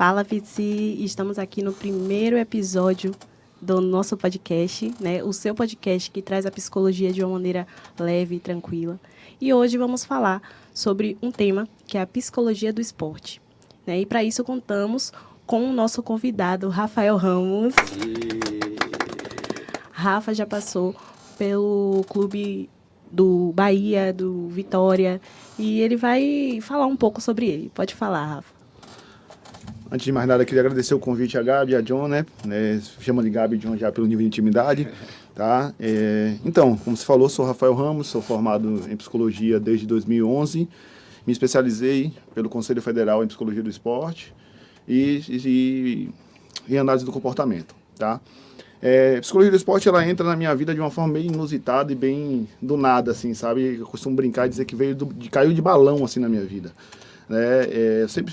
Fala, Pizzi! Estamos aqui no primeiro episódio do nosso podcast, né? O seu podcast que traz a psicologia de uma maneira leve e tranquila. E hoje vamos falar sobre um tema que é a psicologia do esporte, né? E para isso contamos com o nosso convidado, Rafael Ramos. Rafa já passou pelo clube do Bahia, do Vitória, e ele vai falar um pouco sobre ele. Pode falar, Rafa. Antes de mais nada, eu queria agradecer o convite a Gabi e a John, né? Chama de Gabi e John já pelo nível de intimidade, tá? Então, como você falou, sou Rafael Ramos, sou formado em psicologia desde 2011, me especializei pelo Conselho Federal em Psicologia do Esporte e em análise do comportamento, tá? Psicologia do esporte, ela entra na minha vida de uma forma bem inusitada e bem do nada, assim, sabe? Eu costumo brincar e dizer que caiu de balão, assim, na minha vida, né? Eu sempre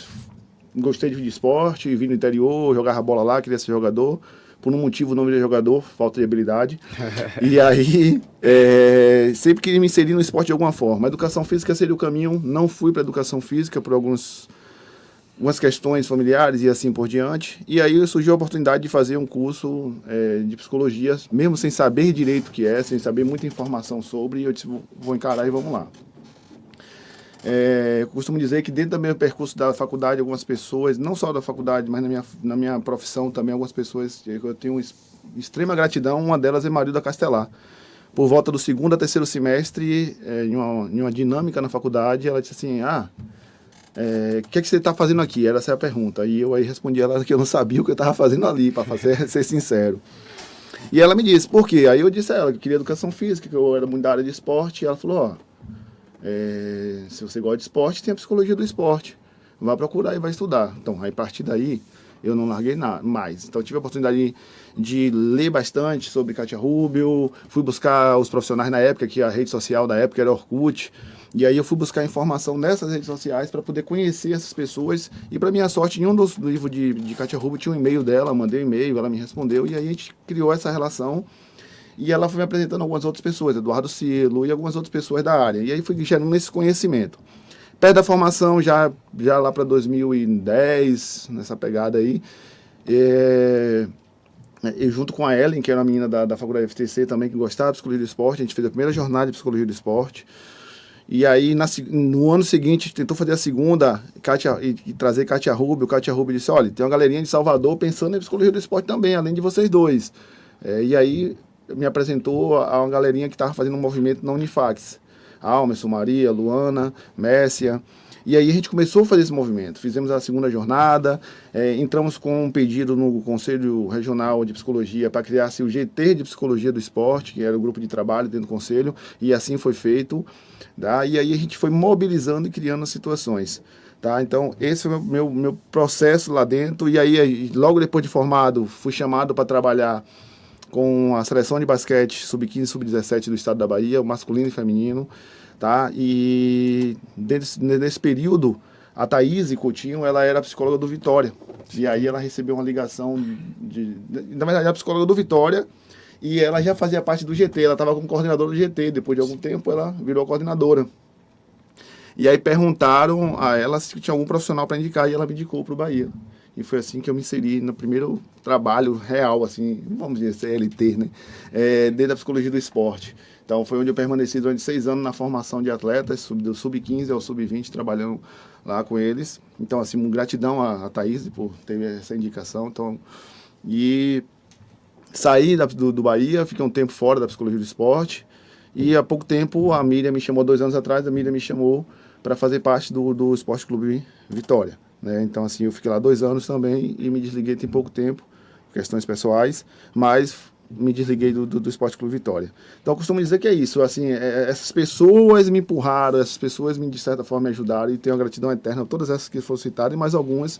gostei de esporte, vim do interior, jogava bola lá, queria ser jogador. Por um motivo não virei jogador, falta de habilidade. E aí, sempre queria me inserir no esporte de alguma forma. A educação física seria o caminho, não fui para a educação física por algumas questões familiares e assim por diante. E aí surgiu a oportunidade de fazer um curso de psicologia, mesmo sem saber direito o que é, sem saber muita informação sobre, e eu disse, vou encarar e vamos lá. Costumo dizer que dentro do meu percurso da faculdade, algumas pessoas, não só da faculdade, mas na minha profissão também, algumas pessoas, eu tenho extrema gratidão, uma delas é Marilda Castelar. Por volta do segundo a terceiro semestre, em uma dinâmica na faculdade, ela disse assim, o que é que você está fazendo aqui? Essa é a pergunta. E eu aí respondi a ela que eu não sabia o que eu estava fazendo ali, para ser sincero. E ela me disse, por quê? Aí eu disse a ela que eu queria educação física, que eu era muito da área de esporte, e ela falou, se você gosta de esporte, tem a psicologia do esporte. Vai procurar e vai estudar. Então, aí a partir daí, eu não larguei nada mais. Então, eu tive a oportunidade de ler bastante sobre Katia Rubio, fui buscar os profissionais na época, que a rede social da época era Orkut, e aí eu fui buscar informação nessas redes sociais para poder conhecer essas pessoas, e para minha sorte, em um dos livros de Katia Rubio tinha um e-mail dela, mandei um e-mail, ela me respondeu, e aí a gente criou essa relação. E ela foi me apresentando algumas outras pessoas, Eduardo Cielo e algumas outras pessoas da área. E aí fui gerando esse conhecimento. Perto da formação, já lá para 2010, nessa pegada aí, eu junto com a Ellen, que era uma menina da faculdade FTC também, que gostava de psicologia do esporte, a gente fez a primeira jornada de psicologia do esporte. E aí, no ano seguinte, a gente tentou fazer a segunda, e trazer Katia Rubio. Katia Rubio disse, olha, tem uma galerinha de Salvador pensando em psicologia do esporte também, além de vocês dois. E aí me apresentou a uma galerinha que estava fazendo um movimento na Unifax. Almerson, Maria, Luana, Messia. E aí a gente começou a fazer esse movimento. Fizemos a segunda jornada, entramos com um pedido no Conselho Regional de Psicologia para criar-se o GT de Psicologia do Esporte, que era o grupo de trabalho dentro do Conselho, e assim foi feito. Tá? E aí a gente foi mobilizando e criando situações. Tá? Então, esse foi o meu processo lá dentro. E aí, logo depois de formado, fui chamado para trabalhar com a seleção de basquete sub-15 e sub-17 do estado da Bahia, o masculino e feminino, tá? E nesse período, a Thaís Coutinho, ela era psicóloga do Vitória. E aí ela recebeu uma ligação na verdade, a psicóloga do Vitória, e ela já fazia parte do GT, ela estava como coordenadora do GT, depois de algum tempo ela virou coordenadora. E aí perguntaram a ela se tinha algum profissional para indicar, e ela me indicou para o Bahia. E foi assim que eu me inseri no primeiro trabalho real, assim, vamos dizer, CLT, né? Dentro da psicologia do esporte. Então, foi onde eu permaneci durante 6 anos na formação de atletas, do sub-15 ao sub-20, trabalhando lá com eles. Então, assim, gratidão a Thaís por ter essa indicação. Então, e saí do Bahia, fiquei um tempo fora da psicologia do esporte. E há pouco tempo, a Miriam me chamou, 2 anos atrás, a Miriam me chamou para fazer parte do Esporte Clube Vitória. Né? Então, assim, eu fiquei lá 2 anos também e me desliguei tem pouco tempo, questões pessoais, mas me desliguei do Esporte Clube Vitória. Então, eu costumo dizer que é isso, assim, essas pessoas me empurraram, essas pessoas, de certa forma, me ajudaram, e tenho uma gratidão eterna a todas essas que foram citadas, e mais algumas,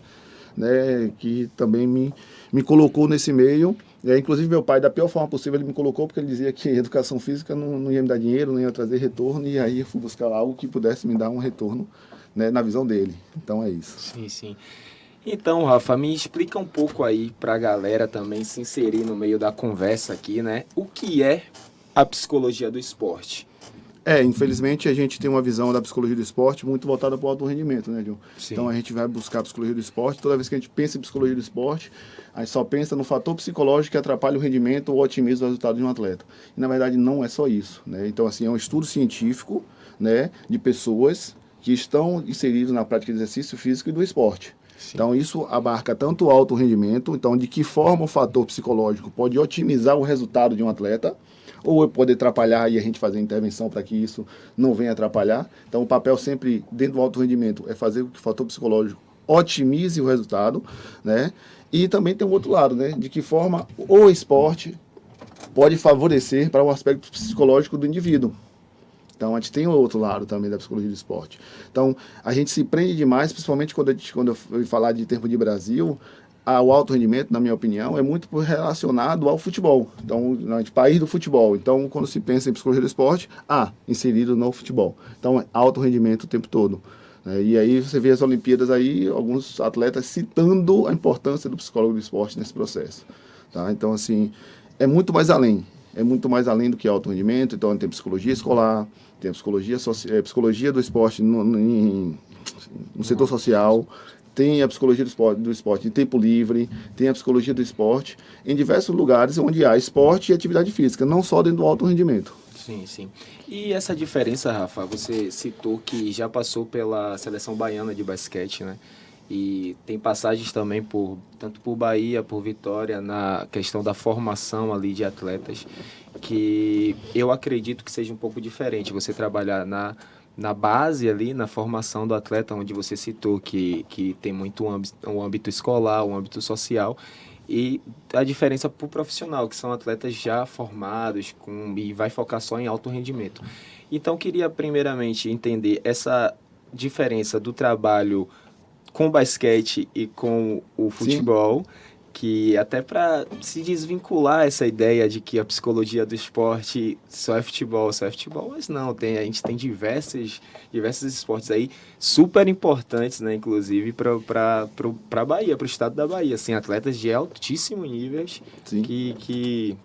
né, que também me colocou nesse meio. Inclusive, meu pai, da pior forma possível, ele me colocou, porque ele dizia que educação física não ia me dar dinheiro, não ia trazer retorno, e aí eu fui buscar algo que pudesse me dar um retorno, né, na visão dele. Então é isso. Sim, sim. Então, Rafa, me explica um pouco aí pra galera também se inserir no meio da conversa aqui, né? O que é a psicologia do esporte? Infelizmente a gente tem uma visão da psicologia do esporte muito voltada para o alto rendimento, né, John? Sim. Então a gente vai buscar a psicologia do esporte, toda vez que a gente pensa em psicologia do esporte, a gente só pensa no fator psicológico que atrapalha o rendimento ou otimiza o resultado de um atleta. E na verdade não é só isso, né? Então assim, é um estudo científico, né, de pessoas que estão inseridas na prática de exercício físico e do esporte. Sim. Então isso abarca tanto o alto rendimento, então de que forma o fator psicológico pode otimizar o resultado de um atleta, ou pode atrapalhar e a gente fazer intervenção para que isso não venha atrapalhar. Então, o papel sempre, dentro do alto rendimento, é fazer com que o fator psicológico otimize o resultado, né? E também tem um outro lado, né? De que forma o esporte pode favorecer para o aspecto psicológico do indivíduo. Então, a gente tem o outro lado também da psicologia do esporte. Então, a gente se prende demais, principalmente quando eu falar de tempo de Brasil, o alto rendimento, na minha opinião, é muito relacionado ao futebol. Então, país do futebol. Então, quando se pensa em psicologia do esporte, inserido no futebol. Então, alto rendimento o tempo todo. E aí você vê as Olimpíadas aí, alguns atletas citando a importância do psicólogo do esporte nesse processo. Tá? Então, assim, é muito mais além. É muito mais além do que alto rendimento. Então, tem psicologia escolar, tem psicologia do esporte no setor social, tem a psicologia do esporte em tempo livre, tem a psicologia do esporte em diversos lugares onde há esporte e atividade física, não só dentro do alto rendimento. Sim, sim. E essa diferença, Rafa, você citou que já passou pela seleção baiana de basquete, né? E tem passagens também tanto por Bahia, por Vitória, na questão da formação ali de atletas, que eu acredito que seja um pouco diferente. Você trabalhar na base ali, na formação do atleta, onde você citou que tem muito um âmbito escolar, um âmbito social, e a diferença para o profissional, que são atletas já formados e vai focar só em alto rendimento. Então, queria primeiramente entender essa diferença do trabalho com o basquete e com o futebol, sim, que até para se desvincular essa ideia de que a psicologia do esporte só é futebol, mas não, a gente tem diversos esportes aí super importantes, né, inclusive para a Bahia, para o estado da Bahia, assim, atletas de altíssimo níveis, sim, que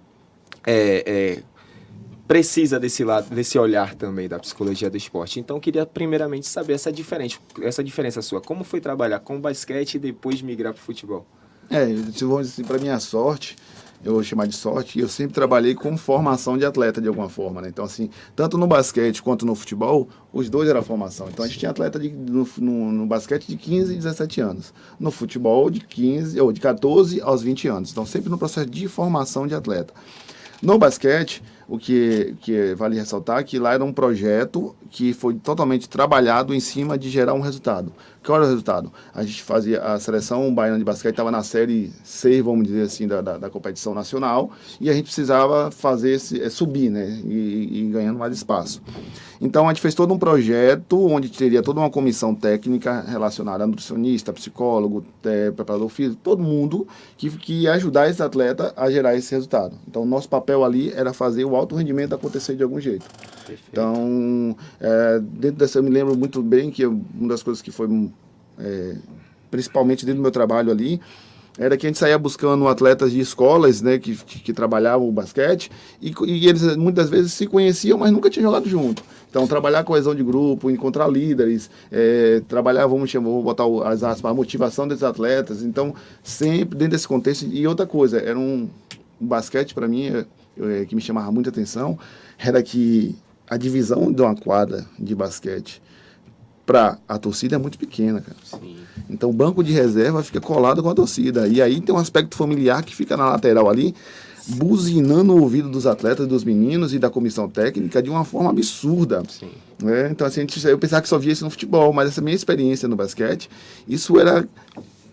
precisa desse olhar também da psicologia do esporte. Então, queria primeiramente saber essa diferença sua. Como foi trabalhar com basquete e depois migrar para o futebol? Para minha sorte, eu vou chamar de sorte, eu sempre trabalhei com formação de atleta de alguma forma, né? Então, assim, tanto no basquete quanto no futebol, os dois eram formação. Então, a gente tinha atleta no basquete de 15 e 17 anos. No futebol, de 14 aos 20 anos. Então, sempre no processo de formação de atleta. No basquete, o que vale ressaltar é que lá era um projeto que foi totalmente trabalhado em cima de gerar um resultado. Qual era o resultado? A gente fazia a seleção baiana de basquete, estava na série C, vamos dizer assim, da competição nacional, e a gente precisava subir, né, e ganhando mais espaço. Então, a gente fez todo um projeto onde teria toda uma comissão técnica relacionada a nutricionista, psicólogo, preparador físico, todo mundo que ia ajudar esse atleta a gerar esse resultado. Então, o nosso papel ali era fazer o alto rendimento acontecer de algum jeito. Perfeito. Então, dentro dessa, eu me lembro muito bem que uma das coisas que foi, principalmente dentro do meu trabalho ali, era que a gente saía buscando atletas de escolas, né, que trabalhavam o basquete, e eles muitas vezes se conheciam, mas nunca tinham jogado junto. Então, trabalhar a coesão de grupo, encontrar líderes, trabalhar, vou botar as aspas, a motivação desses atletas. Então, sempre dentro desse contexto. E outra coisa, era um basquete, para mim, que me chamava muita atenção, era que a divisão de uma quadra de basquete para a torcida é muito pequena, cara. Sim. Então, o banco de reserva fica colado com a torcida. E aí tem um aspecto familiar que fica na lateral ali, buzinando o ouvido dos atletas, dos meninos e da comissão técnica de uma forma absurda. Sim. Então, assim, eu pensava que só via isso no futebol, mas essa minha experiência no basquete, isso era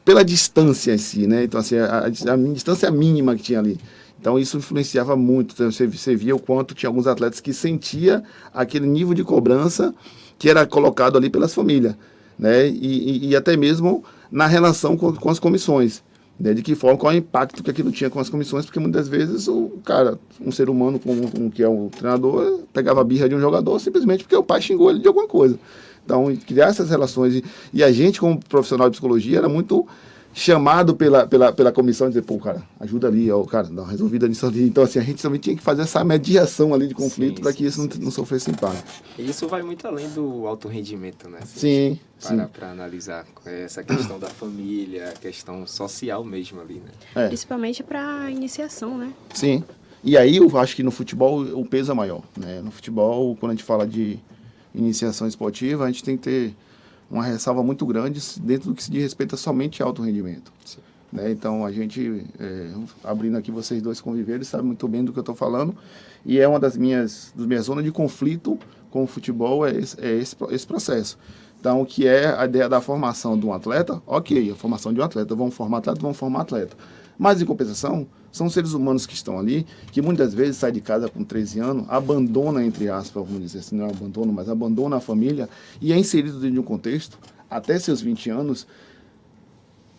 pela distância em si, né? Então, assim, a distância mínima que tinha ali. Então, isso influenciava muito. Então, você via o quanto tinha alguns atletas que sentia aquele nível de cobrança que era colocado ali pelas famílias, né? E até mesmo na relação com as comissões, né? De que forma, qual é o impacto que aquilo tinha com as comissões, porque muitas vezes um ser humano como que é um treinador, pegava a birra de um jogador simplesmente porque o pai xingou ele de alguma coisa. Então, criar essas relações, e a gente como profissional de psicologia era muito chamado pela comissão e dizer, pô, cara, ajuda ali, ó, cara, dá uma resolvida nisso ali. Então, assim, a gente também tinha que fazer essa mediação ali de conflito para que isso não sofresse impacto. E isso vai muito além do alto rendimento, né? Sim. Para analisar essa questão da família, a questão social mesmo ali, né? Principalmente para iniciação, né? Sim. E aí eu acho que no futebol o peso é maior, né? No futebol, quando a gente fala de iniciação esportiva, a gente tem que ter uma ressalva muito grande dentro do que se diz respeito a somente alto rendimento. Né? Então, a gente, abrindo aqui vocês dois conviverem, sabe muito bem do que eu estou falando, e é uma das minhas zonas de conflito com o futebol, esse processo. Então, o que é a ideia da formação de um atleta? Ok, a formação de um atleta, vamos formar atleta. Mas, em compensação, são seres humanos que estão ali, que muitas vezes saem de casa com 13 anos, abandona, entre aspas, vamos dizer assim, não é abandono, mas abandona a família e é inserido dentro de um contexto, até seus 20 anos,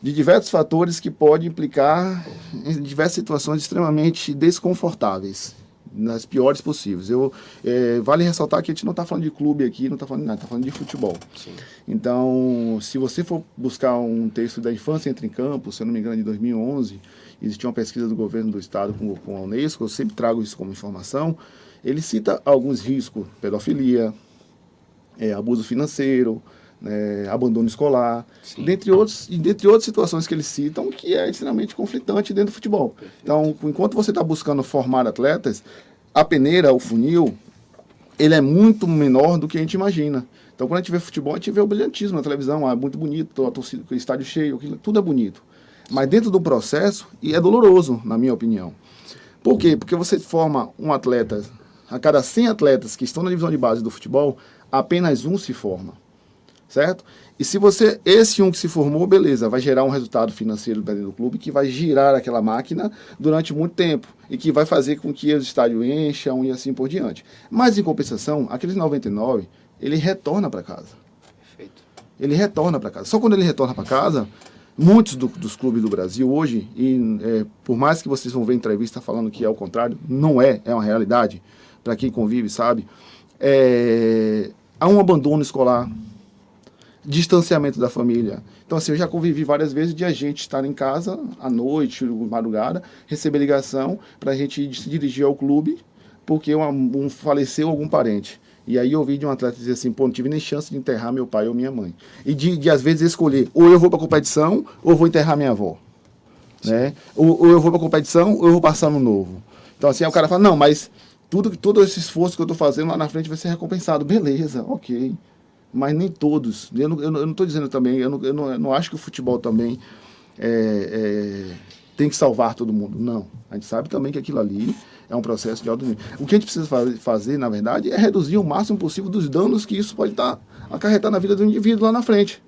de diversos fatores que podem implicar em diversas situações extremamente desconfortáveis, nas piores possíveis. Vale ressaltar que a gente não está falando de clube aqui, não está falando de nada, está falando de futebol. Sim. Então, se você for buscar um texto da Infância Entra em Campo, se eu não me engano, de 2011, existiu uma pesquisa do governo do estado com a Unesco, eu sempre trago isso como informação, ele cita alguns riscos, pedofilia, abuso financeiro, abandono escolar, dentre outras situações que eles citam, que é extremamente conflitante dentro do futebol. Perfeito. Então, enquanto você está buscando formar atletas, a peneira, o funil, ele é muito menor do que a gente imagina. Então, quando a gente vê futebol, a gente vê o brilhantismo na televisão, é muito bonito, a torcida, o estádio cheio, tudo é bonito. Mas dentro do processo, e é doloroso, na minha opinião. Por quê? Porque você forma um atleta, a cada 100 atletas que estão na divisão de base do futebol, apenas um se forma. Certo? E se esse um que se formou, beleza, vai gerar um resultado financeiro dentro do clube que vai girar aquela máquina durante muito tempo e que vai fazer com que o estádio encham e assim por diante. Mas, em compensação, aqueles 99, ele retorna para casa. Perfeito. Ele retorna para casa. Só quando ele retorna para casa, muitos dos clubes do Brasil hoje, por mais que vocês vão ver entrevista falando que é o contrário, não é uma realidade, para quem convive sabe, há um abandono escolar, distanciamento da família. Então, assim, eu já convivi várias vezes de a gente estar em casa, à noite, madrugada, receber ligação para a gente se dirigir ao clube, porque faleceu algum parente. E aí eu ouvi de um atleta dizer assim, pô, não tive nem chance de enterrar meu pai ou minha mãe. E de às vezes, escolher, ou eu vou para a competição, ou vou enterrar minha avó. Né? Ou eu vou para a competição, ou eu vou passar no novo. Então, assim, aí o cara fala, não, mas todo esse esforço que eu estou fazendo lá na frente vai ser recompensado. Beleza, ok. Mas nem todos. Eu não estou dizendo também, eu não acho que o futebol também tem que salvar todo mundo. Não. A gente sabe também que aquilo ali é um processo de alto nível. O que a gente precisa fazer, na verdade, é reduzir o máximo possível dos danos que isso pode acarretar na vida do indivíduo lá na frente.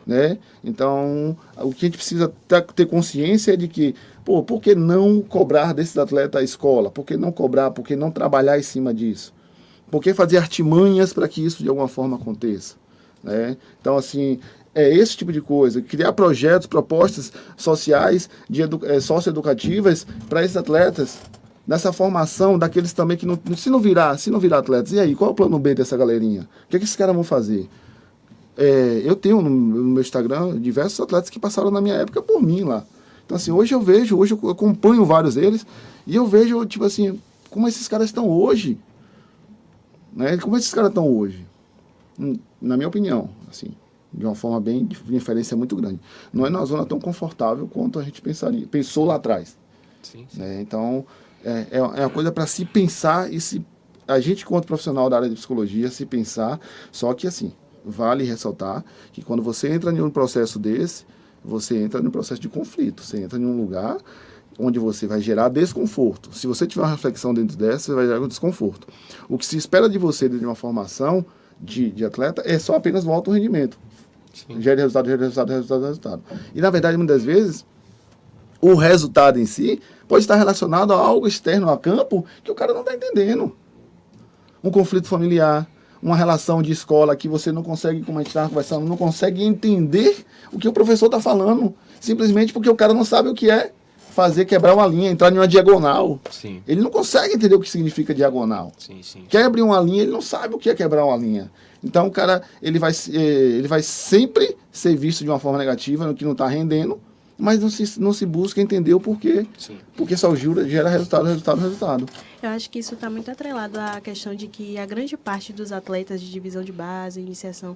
Né? Então, o que a gente precisa ter consciência é de que, por que não cobrar desses atletas a escola? Por que não cobrar? Por que não trabalhar em cima disso? Por que fazer artimanhas para que isso de alguma forma aconteça? Né? Então, assim, esse tipo de coisa. Criar projetos, propostas sociais, socioeducativas para esses atletas, nessa formação daqueles também que, se não virar atletas, e aí, qual é o plano B dessa galerinha? O que esses caras vão fazer? Eu tenho no meu Instagram diversos atletas que passaram na minha época por mim lá. Então, assim, hoje eu acompanho vários deles, e eu vejo, tipo assim, como esses caras estão hoje. Né? Como esses caras estão hoje? Na minha opinião, assim, de uma forma de inferência muito grande. Não é numa zona tão confortável quanto a gente pensou lá atrás. Sim. Né? Então, é uma coisa para se pensar e a gente, quanto profissional da área de psicologia, se pensar, só que assim, vale ressaltar que quando você entra em um processo desse, você entra num processo de conflito, você entra em um lugar onde você vai gerar desconforto. Se você tiver uma reflexão dentro dessa, você vai gerar um desconforto. O que se espera de você dentro de uma formação de atleta é só apenas o alto rendimento. Gere resultado. E, na verdade, muitas vezes, o resultado em si pode estar relacionado a algo externo a campo que o cara não está entendendo. Um conflito familiar, uma relação de escola que você não consegue, como a gente estava conversando, não consegue entender o que o professor está falando, simplesmente porque o cara não sabe o que é quebrar uma linha, entrar em uma diagonal. Sim. Ele não consegue entender o que significa diagonal. Sim. Quebre uma linha, ele não sabe o que é quebrar uma linha. Então, o cara, ele vai sempre ser visto de uma forma negativa, no que não está rendendo, mas não se busca entender o porquê. Sim. Porque só gera resultado. Eu acho que isso está muito atrelado à questão de que a grande parte dos atletas de divisão de base, iniciação,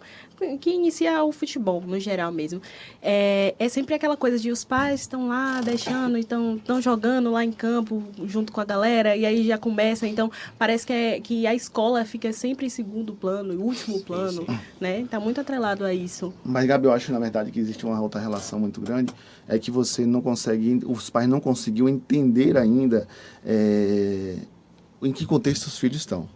que inicia o futebol, no geral mesmo, é sempre aquela coisa de os pais estão lá deixando, estão jogando lá em campo junto com a galera, e aí já começa, então parece que a escola fica sempre em segundo plano, último plano, né? Está muito atrelado a isso. Mas, Gabi, eu acho, na verdade, que existe uma outra relação muito grande, é que você não consegue, os pais não conseguiram entender ainda em que contexto os filhos estão.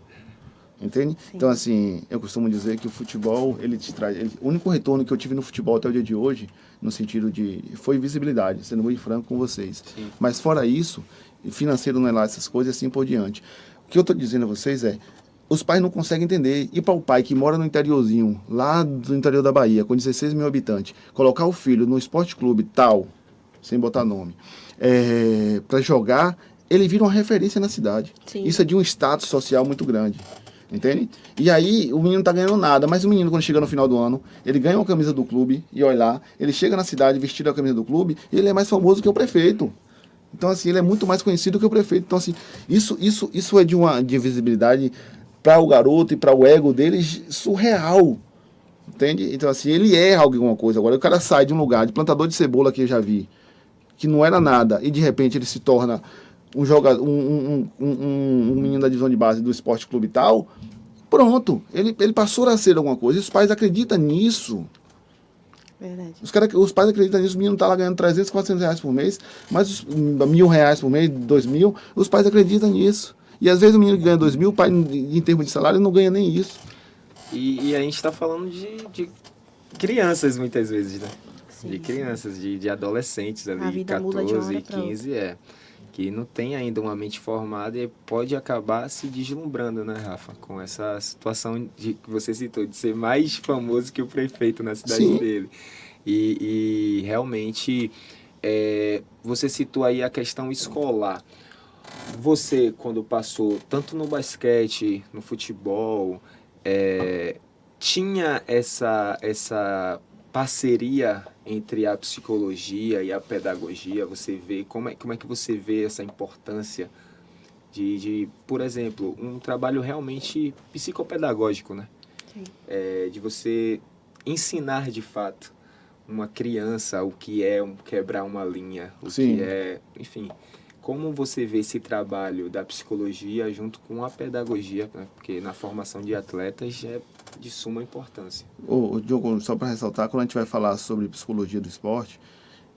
Entende? Sim. Então, assim, eu costumo dizer que o futebol, ele te traz... o único retorno que eu tive no futebol até o dia de hoje, no sentido de... foi visibilidade, sendo muito franco com vocês. Sim. Mas, fora isso, financeiro não é lá essas coisas e assim por diante. O que eu estou dizendo a vocês é, os pais não conseguem entender. E para o pai que mora no interiorzinho, lá do interior da Bahia, com 16 mil habitantes, colocar o filho no esporte clube tal, sem botar nome, para jogar, ele vira uma referência na cidade. Sim. Isso é de um status social muito grande. Entende? E aí o menino não tá ganhando nada, mas o menino, quando chega no final do ano, ele ganha uma camisa do clube, e olha lá, ele chega na cidade vestido a camisa do clube, e ele é mais famoso que o prefeito. Então, assim, ele é muito mais conhecido que o prefeito. Então, assim, isso é de visibilidade para o garoto e para o ego dele surreal. Entende? Então, assim, ele erra alguma coisa. Agora, o cara sai de um lugar de plantador de cebola que eu já vi, que não era nada, e de repente ele se torna um jogador, um menino da divisão de base do esporte clube e tal, pronto, ele passou a ser alguma coisa. E os pais acreditam nisso. Verdade. Os pais acreditam nisso. O menino tá lá ganhando 300, 400 reais por mês, mas R$1.000 por mês, 2.000, os pais acreditam nisso. E às vezes o menino que ganha 2.000, o pai, em termos de salário, não ganha nem isso. E a gente está falando de crianças muitas vezes, né? Sim, de crianças, de adolescentes ali, a vida 14, 15, que não tem ainda uma mente formada e pode acabar se deslumbrando, né, Rafa? Com essa situação que você citou, de ser mais famoso que o prefeito na cidade Sim. dele. E realmente, você citou aí a questão escolar. Você, quando passou tanto no basquete, no futebol, tinha essa parceria entre a psicologia e a pedagogia? Você vê como é que você vê essa importância de, por exemplo, um trabalho realmente psicopedagógico, né? Sim. De você ensinar de fato uma criança o que é quebrar uma linha, o Sim. que é, enfim, como você vê esse trabalho da psicologia junto com a pedagogia, né? Porque na formação de atletas é de suma importância. Diogo, só para ressaltar, quando a gente vai falar sobre psicologia do esporte,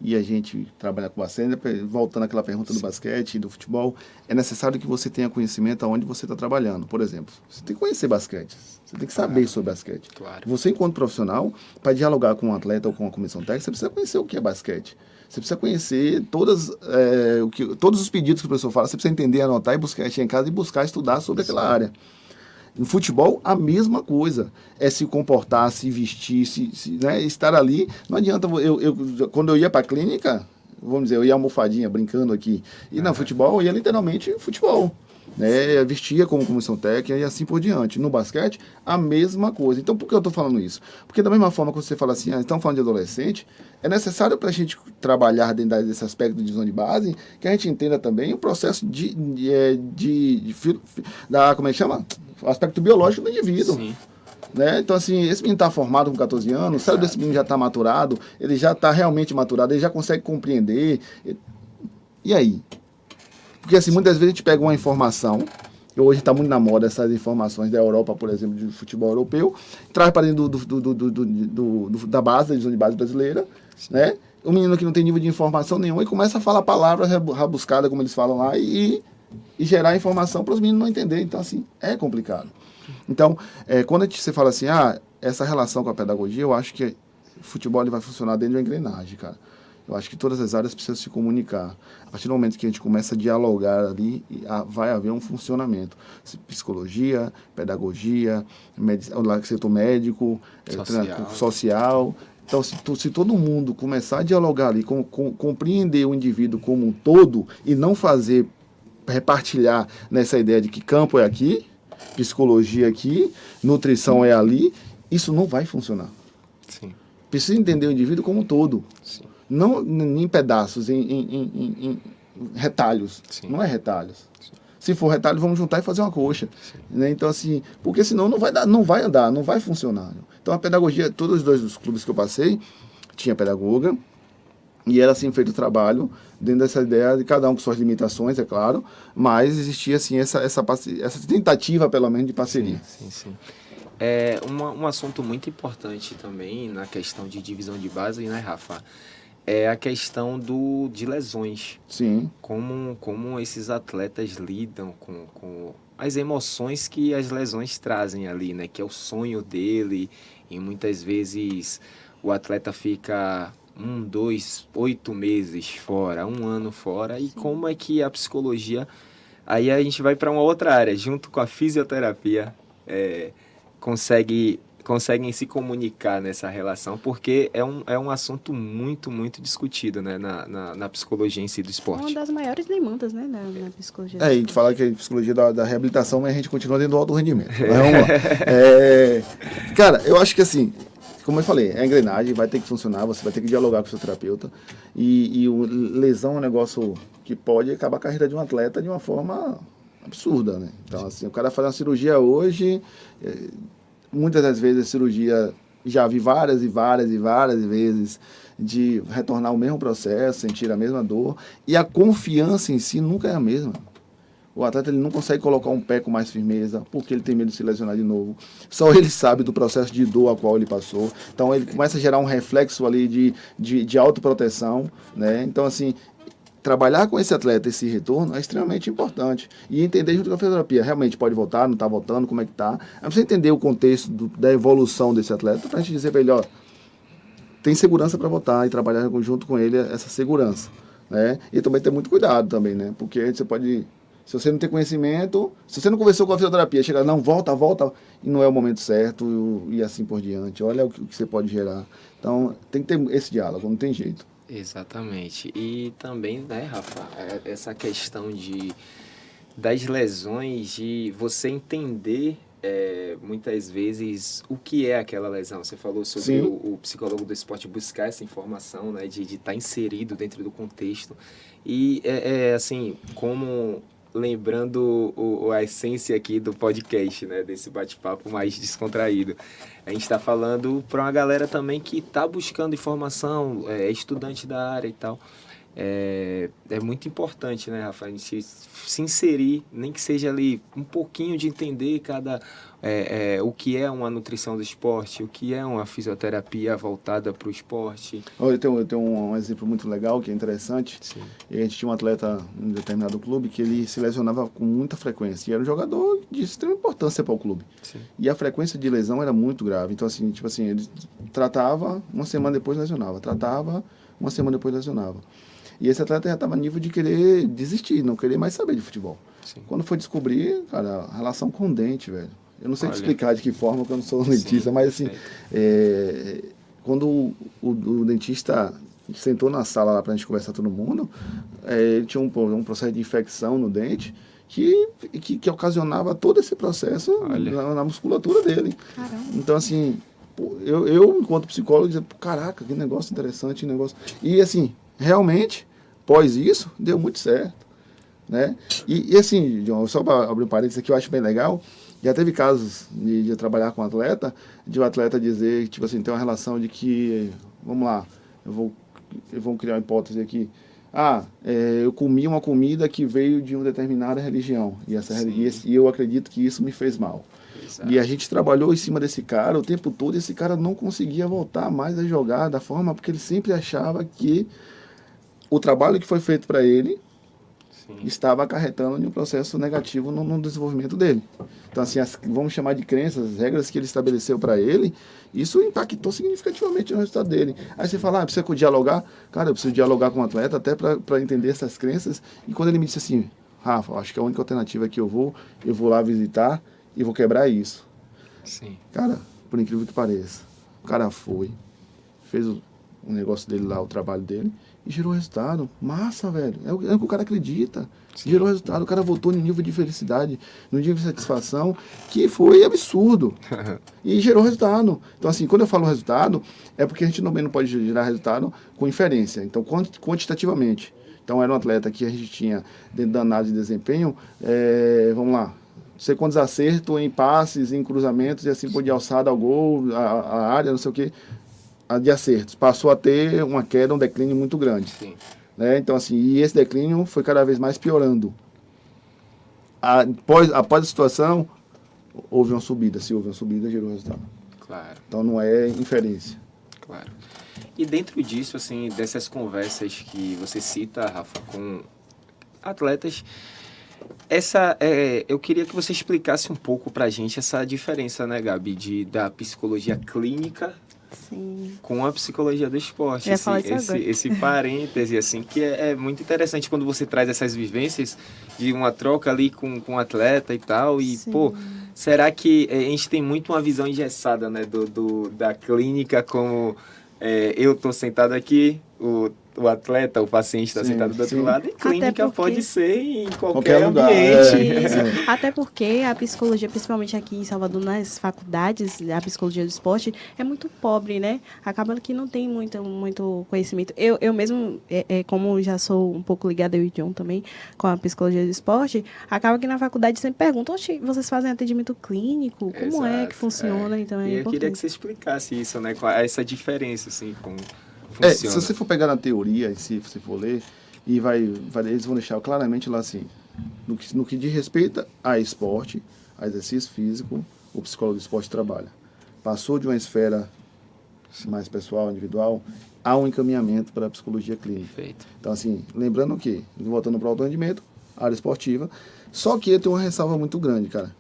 e a gente trabalha com basquete, voltando àquela pergunta do basquete e do futebol, é necessário que você tenha conhecimento aonde você está trabalhando. Por exemplo, você tem que conhecer basquete, você tem que saber sobre basquete. Claro. Você, enquanto profissional, para dialogar com um atleta ou com uma comissão técnica, você precisa conhecer o que é basquete. Você precisa conhecer todos os pedidos que o professor fala, você precisa entender, anotar e buscar, chegar em casa e buscar estudar sobre aquela área. No futebol, a mesma coisa. É se comportar, se vestir, né, estar ali. Não adianta, quando eu ia para a clínica, vamos dizer, eu ia almofadinha, brincando aqui. E no futebol, eu ia literalmente futebol. Né, vestia como comissão técnica e assim por diante. No basquete, a mesma coisa. Então, por que eu estou falando isso? Porque da mesma forma que você fala assim, estamos falando de adolescente, é necessário para a gente trabalhar dentro desse aspecto de divisão de base, que a gente entenda também o processo como é que chama? O aspecto biológico do indivíduo. Sim. Né? Então, assim, esse menino está formado com 14 anos, o cérebro desse menino já está maturado, ele já está realmente maturado, ele já consegue compreender. E aí? Porque, assim, muitas vezes a gente pega uma informação, que hoje está muito na moda essas informações da Europa, por exemplo, de futebol europeu, traz para dentro da base, da divisão de base brasileira, né? O menino que não tem nível de informação nenhuma e começa a falar palavras rabuscadas, como eles falam lá, e gerar informação para os meninos não entenderem. Então, assim, é complicado. Então, quando você fala assim, essa relação com a pedagogia, eu acho que o futebol ele vai funcionar dentro de uma engrenagem, cara. Eu acho que todas as áreas precisam se comunicar. A partir do momento que a gente começa a dialogar ali, vai haver um funcionamento. Psicologia, pedagogia, setor médico, social. Então, se todo mundo começar a dialogar ali, compreender o indivíduo como um todo e não repartilhar nessa ideia de que campo é aqui, psicologia aqui, nutrição é ali, isso não vai funcionar. Sim. Precisa entender o indivíduo como um todo. Sim. não em pedaços, em retalhos. Sim. Não é retalhos. Se for retalho, vamos juntar e fazer uma coxa. Né? Então, assim, porque senão não vai dar, não vai andar, não vai funcionar. Então, a pedagogia, todos os dois dos clubes que eu passei, tinha pedagoga, e era assim feito o trabalho, dentro dessa ideia de cada um com suas limitações, é claro, mas existia, assim, essa tentativa, pelo menos, de parceria. Sim. É um assunto muito importante também na questão de divisão de base, né, Rafa? É a questão de lesões. Sim. Como esses atletas lidam com as emoções que as lesões trazem ali, né? Que é o sonho dele, e muitas vezes o atleta fica 1, 2, 8 meses fora, 1 ano fora, e como é que a psicologia... Aí a gente vai para uma outra área, junto com a fisioterapia, conseguem se comunicar nessa relação, porque é um assunto muito, muito discutido, né, na psicologia em si do esporte. Uma das maiores demandas, né, na psicologia. A gente fala que a psicologia da reabilitação, mas a gente continua dentro do alto rendimento. Mas vamos lá. Cara, eu acho que assim, como eu falei, a engrenagem vai ter que funcionar, você vai ter que dialogar com o seu terapeuta, e lesão é um negócio que pode acabar a carreira de um atleta de uma forma absurda, né? Então, assim, o cara faz uma cirurgia hoje... Muitas das vezes a cirurgia, já vi várias vezes, de retornar o mesmo processo, sentir a mesma dor, e a confiança em si nunca é a mesma. O atleta ele não consegue colocar um pé com mais firmeza, porque ele tem medo de se lesionar de novo. Só ele sabe do processo de dor a qual ele passou. Então ele começa a gerar um reflexo ali de autoproteção, né? Então, assim, trabalhar com esse atleta, esse retorno, é extremamente importante. E entender junto com a fisioterapia, realmente pode voltar, não está voltando, como é que está. É você entender o contexto da evolução desse atleta, para a gente dizer para ele, ó, tem segurança para voltar e trabalhar junto com ele essa segurança. Né? E também ter muito cuidado também, né? Porque você pode, se você não tem conhecimento, se você não conversou com a fisioterapia, chega, não, volta, e não é o momento certo, e assim por diante. Olha o que você pode gerar. Então, tem que ter esse diálogo, não tem jeito. Exatamente. E também, né, Rafa, essa questão das lesões, de você entender muitas vezes o que é aquela lesão. Você falou sobre o psicólogo do esporte buscar essa informação, né, de estar inserido dentro do contexto. E, assim, como... lembrando a essência aqui do podcast, né, desse bate-papo mais descontraído. A gente está falando para uma galera também que está buscando informação, é estudante da área e tal. É muito importante, né, Rafa, a gente se inserir, nem que seja ali um pouquinho de entender o que é uma nutrição do esporte, o que é uma fisioterapia voltada para o esporte. Eu tenho um exemplo muito legal, que é interessante. Sim. E a gente tinha um atleta em um determinado clube que ele se lesionava com muita frequência. E era um jogador de extrema importância para o clube. Sim. E a frequência de lesão era muito grave. Então, assim, ele tratava, uma semana depois lesionava. Tratava, uma semana depois lesionava. E esse atleta já estava a nível de querer desistir, não querer mais saber de futebol. Sim. Quando foi descobrir, cara, a relação com o dente, velho. Eu não sei te explicar de que forma, porque eu não sou dentista, mas assim, quando o dentista sentou na sala lá pra gente conversar todo mundo, ele tinha um processo de infecção no dente que ocasionava todo esse processo na musculatura dele. Caramba. Então, assim, eu enquanto psicólogo, dizia, caraca, que negócio interessante, negócio... E, assim, realmente, pós isso, deu muito certo, né? E assim, John, só para abrir um parênteses aqui, eu acho bem legal, já teve casos de trabalhar com um atleta, de o atleta dizer, tipo assim, tem uma relação de que, vamos lá, eu vou criar uma hipótese aqui, eu comi uma comida que veio de uma determinada religião, e eu acredito que isso me fez mal. Exato. E a gente trabalhou em cima desse cara o tempo todo, e esse cara não conseguia voltar mais a jogar da forma, porque ele sempre achava que o trabalho que foi feito para ele estava acarretando em um processo negativo no desenvolvimento dele. Então, assim, vamos chamar de crenças, as regras que ele estabeleceu para ele, isso impactou significativamente no resultado dele. Aí você fala, precisa dialogar? Cara, eu preciso dialogar com o atleta até para entender essas crenças. E quando ele me disse assim, Rafa, acho que a única alternativa é que eu vou lá visitar e vou quebrar isso. Sim. Cara, por incrível que pareça, o cara fez o negócio dele lá, o trabalho dele, e gerou resultado. Massa, velho. É o que o cara acredita. Sim. Gerou resultado. O cara voltou no nível de felicidade, no nível de satisfação, que foi absurdo. E gerou resultado. Então, assim, quando eu falo resultado, é porque a gente também não pode gerar resultado com inferência. Então, quantitativamente. Então, era um atleta que a gente tinha, dentro da análise de desempenho, vamos lá, não sei quantos acertos em passes, em cruzamentos, e assim por de alçada ao gol, a área, não sei o quê, de acertos. Passou a ter uma queda, um declínio muito grande. Sim. Né? Então, assim, e esse declínio foi cada vez mais piorando. Após a situação, houve uma subida. Se houve uma subida, gerou resultado. Claro. Então, não é inferência. Claro. E dentro disso, assim, dessas conversas que você cita, Rafa, com atletas, eu queria que você explicasse um pouco pra gente essa diferença, né, Gabi, da psicologia clínica Sim. com a psicologia do esporte. Eu ia falar isso agora. Esse parêntese, assim, que é muito interessante quando você traz essas vivências de uma troca ali com um atleta e tal. E, Sim. pô, será que a gente tem muito uma visão engessada, né, da clínica como eu tô sentado aqui, o atleta, o paciente está Sim, sentado do outro sim. lado, e clínica Até porque- pode ser em Qualquer qualquer lugar, ambiente. Isso. Até porque a psicologia, principalmente aqui em Salvador, nas faculdades, a psicologia do esporte é muito pobre, né? Acaba que não tem muito conhecimento. Eu mesmo, como já sou um pouco ligada, eu e o John também, com a psicologia do esporte, acaba que na faculdade sempre perguntam, oxe, vocês fazem atendimento clínico? Como é que Exato, funciona? Então é E eu importante. queria que você explicasse isso, né? Essa diferença, assim, como Se funciona. você for pegar na teoria, se você for ler, e eles vão deixar claramente lá assim, no que diz respeito a esporte, a exercício físico, o psicólogo do esporte trabalha. Passou de uma esfera mais pessoal, individual, há um encaminhamento para a psicologia clínica. Perfeito. Então, assim, lembrando que, voltando para o alto rendimento, área esportiva, só que tem uma ressalva muito grande, cara.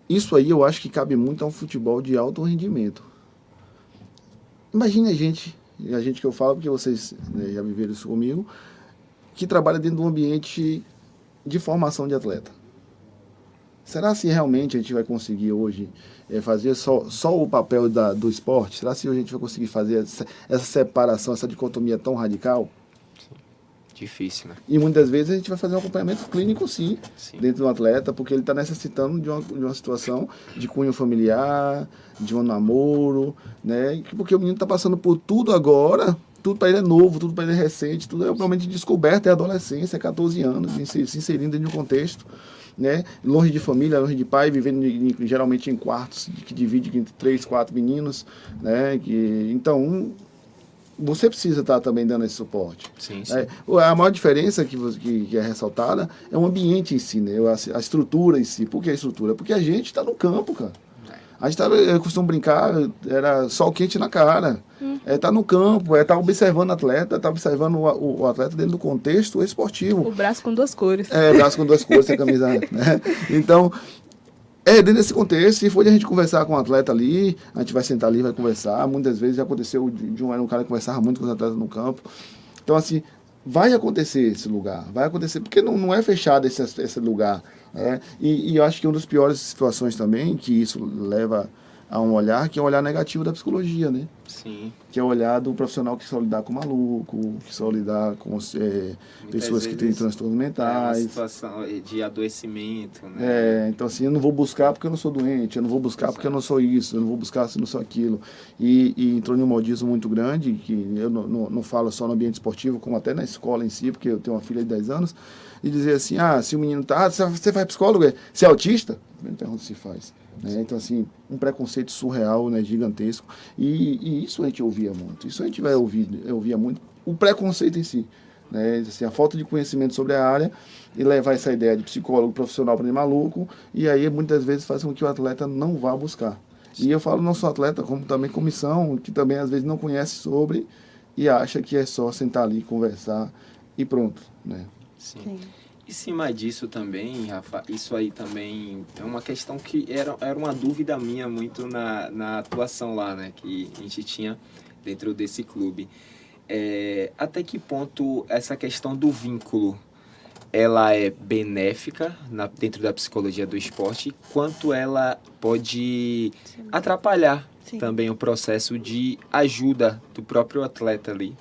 Isso aí eu acho que cabe muito a um futebol de alto rendimento. Imagine a gente que eu falo, porque vocês, né, já viveram isso comigo, que trabalha dentro de um ambiente de formação de atleta. Será se realmente a gente vai conseguir hoje fazer só o papel do esporte? Será se hoje a gente vai conseguir fazer essa separação, essa dicotomia tão radical? Difícil, né? E muitas vezes a gente vai fazer um acompanhamento clínico, sim, Sim. dentro do atleta, porque ele está necessitando de uma situação de cunho familiar, de um namoro, né? Porque o menino está passando por tudo agora, tudo para ele é novo, tudo para ele é recente, tudo é realmente descoberto, é adolescência, é 14 anos, se inserindo dentro de um contexto, né? Longe de família, longe de pai, vivendo geralmente em quartos que divide entre 3, 4 meninos, né? Então, você precisa estar também dando esse suporte. Sim, sim. A maior diferença que é ressaltada é o ambiente em si, né? A estrutura em si. Por que a estrutura? Porque a gente está no campo, cara. A gente eu costumo brincar, era sol quente na cara. Tá no campo, tá observando o atleta, tá observando o atleta dentro do contexto esportivo. O braço com duas cores. Braço com duas cores, sem camisa, né? Então, dentro desse contexto, se for a gente conversar com o atleta ali, a gente vai sentar ali, vai conversar. Muitas vezes já aconteceu era um cara que conversava muito com os atletas no campo. Então, assim, vai acontecer esse lugar, vai acontecer, porque não é fechado esse lugar. Né? E eu acho que uma das piores situações também, que isso leva a um olhar, que é o olhar negativo da psicologia, né? Sim. Que é o olhar do profissional que só lidar com maluco, que só lidar com pessoas que têm transtornos É uma mentais. situação de adoecimento, né? Então assim, eu não vou buscar porque eu não sou doente, eu não vou buscar porque eu não sou isso, eu não vou buscar se eu não sou aquilo. E entrou em um modismo muito grande, que eu não falo só no ambiente esportivo, como até na escola em si, porque eu tenho uma filha de 10 anos, e dizer assim, se o menino você faz psicólogo, você é autista? Eu não pergunto se faz. Né? Então, assim, um preconceito surreal, né, gigantesco. E isso a gente ouvia muito. Isso a gente ouvia muito. O preconceito em si. Né? Assim, a falta de conhecimento sobre a área e levar essa ideia de psicólogo profissional para maluco. E aí, muitas vezes, faz com que o atleta não vá buscar. E eu falo não só atleta, como também comissão, que também às vezes não conhece sobre e acha que é só sentar ali, conversar e pronto. Né? Sim. Sim. Em cima disso também, Rafa, isso aí também é uma questão que era uma dúvida minha muito na atuação lá, né? Que a gente tinha dentro desse clube. Até que ponto essa questão do vínculo, ela é benéfica dentro da psicologia do esporte, quanto ela pode atrapalhar Sim. também o processo de ajuda do próprio atleta ali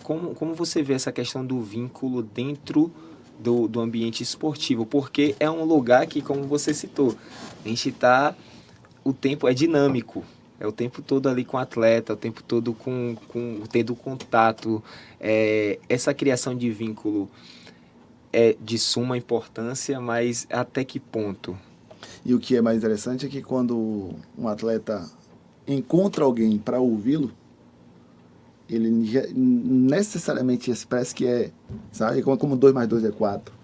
Como você vê essa questão do vínculo dentro do ambiente esportivo? Porque é um lugar que, como você citou, a gente está... O tempo é dinâmico. É o tempo todo ali com o atleta, o tempo todo tendo contato. Essa criação de vínculo é de suma importância, mas até que ponto? E o que é mais interessante é que quando um atleta encontra alguém para ouvi-lo, ele necessariamente parece que sabe, como 2 mais 2 é 4.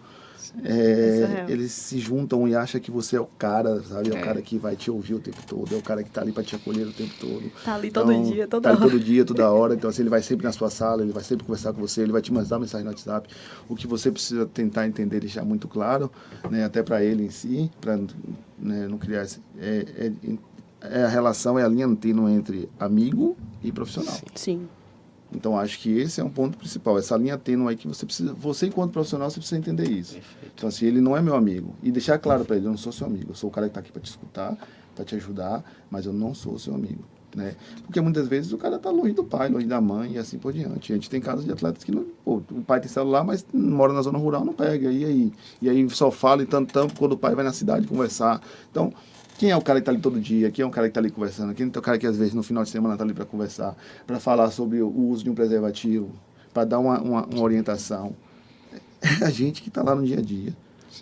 Eles se juntam e acham que você é o cara, sabe? É o cara que vai te ouvir o tempo todo, é o cara que tá ali para te acolher o tempo todo. Tá ali todo dia, toda hora. Tá ali todo dia, toda hora. Então, assim, ele vai sempre na sua sala, ele vai sempre conversar com você, ele vai te mandar mensagem no WhatsApp. O que você precisa tentar entender, deixar muito claro, né? Até para ele em si, para, né, não criar a relação, é a linha tênue entre amigo e profissional. Sim. Então, acho que esse é um ponto principal. Essa linha tênue aí que você enquanto profissional, você precisa entender isso. Perfeito. Então, assim, ele não é meu amigo. E deixar claro para ele, eu não sou seu amigo. Eu sou o cara que está aqui para te escutar, para te ajudar, mas eu não sou seu amigo. Né? Porque muitas vezes o cara está longe do pai, longe da mãe e assim por diante. A gente tem casos de atletas que o pai tem celular, mas mora na zona rural, não pega. E aí só fala e tanto quando o pai vai na cidade conversar. Então, quem é o cara que está ali todo dia? Quem é o cara que está ali conversando? Quem é o cara que às vezes no final de semana está ali para conversar, para falar sobre o uso de um preservativo, para dar uma orientação? É a gente que está lá no dia a dia.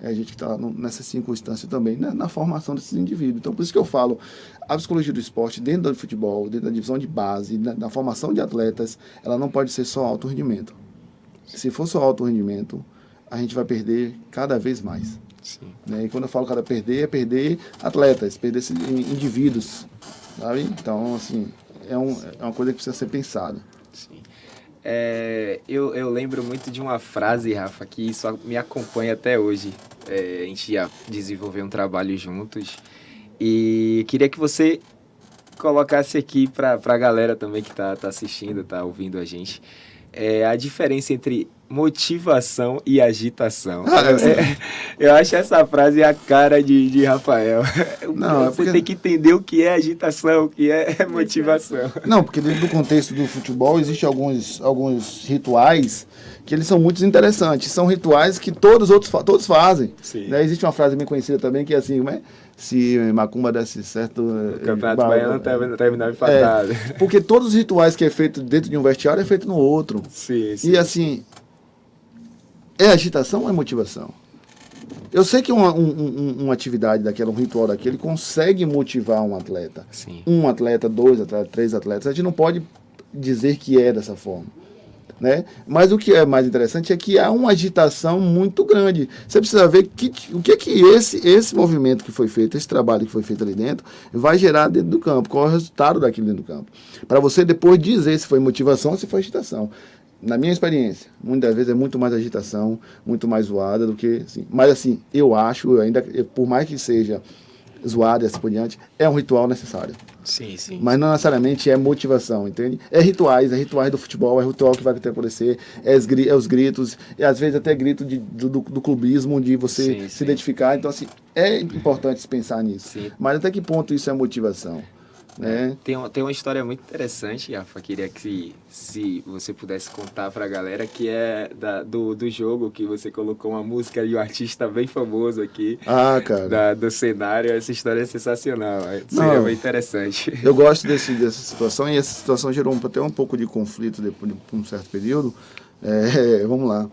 É a gente que está lá nessa circunstância também, na formação desses indivíduos. Então, por isso que eu falo, a psicologia do esporte, dentro do futebol, dentro da divisão de base, na formação de atletas, ela não pode ser só alto rendimento. Se for só alto rendimento, a gente vai perder cada vez mais. Sim. Né? E quando eu falo cara perder, é perder atletas, perder indivíduos, sabe? Então, assim, é uma coisa que precisa ser pensada. Sim. Eu lembro muito de uma frase, Rafa, que isso me acompanha até hoje. A gente já desenvolveu um trabalho juntos e queria que você colocasse aqui para a galera também que tá assistindo, tá ouvindo a gente, a diferença entre motivação e agitação. Eu acho essa frase a cara de Rafael. Não, você tem que entender o que é agitação, o que é motivação. Não, porque dentro do contexto do futebol existem alguns rituais que eles são muito interessantes. São rituais que todos fazem. Né? Existe uma frase bem conhecida também que é assim, como é? Se macumba desse certo... O Campeonato Baiano terminava empatado. Porque todos os rituais que é feito dentro de um vestiário é feito no outro. Sim. E assim, é agitação ou é motivação? Eu sei que uma atividade daquela, um ritual daquele, consegue motivar um atleta. Sim. Um atleta, 2 atletas, 3 atletas. A gente não pode dizer que é dessa forma. Né? Mas o que é mais interessante é que há uma agitação muito grande. Você precisa ver o que esse movimento que foi feito, esse trabalho que foi feito ali dentro, vai gerar dentro do campo, qual é o resultado daquilo dentro do campo. Para você depois dizer se foi motivação ou se foi agitação. Na minha experiência, muitas vezes é muito mais agitação, muito mais zoada do que... Assim. Mas assim, eu acho, por mais que seja zoado e assim por diante, é um ritual necessário. Sim. Mas não necessariamente é motivação, entende? É rituais do futebol, é ritual que vai acontecer, é os gritos, e às vezes até grito do clubismo, de você se identificar. Então, assim, é importante se pensar nisso. Sim. Mas até que ponto isso é motivação? Né? Tem uma história muito interessante, Rafa, queria que se você pudesse contar pra galera, que é do jogo, que você colocou uma música de um artista bem famoso aqui, cara. Do cenário. Essa história é sensacional, seria bem interessante. Eu gosto dessa situação, e essa situação gerou até um pouco de conflito depois de um certo período. Vamos lá.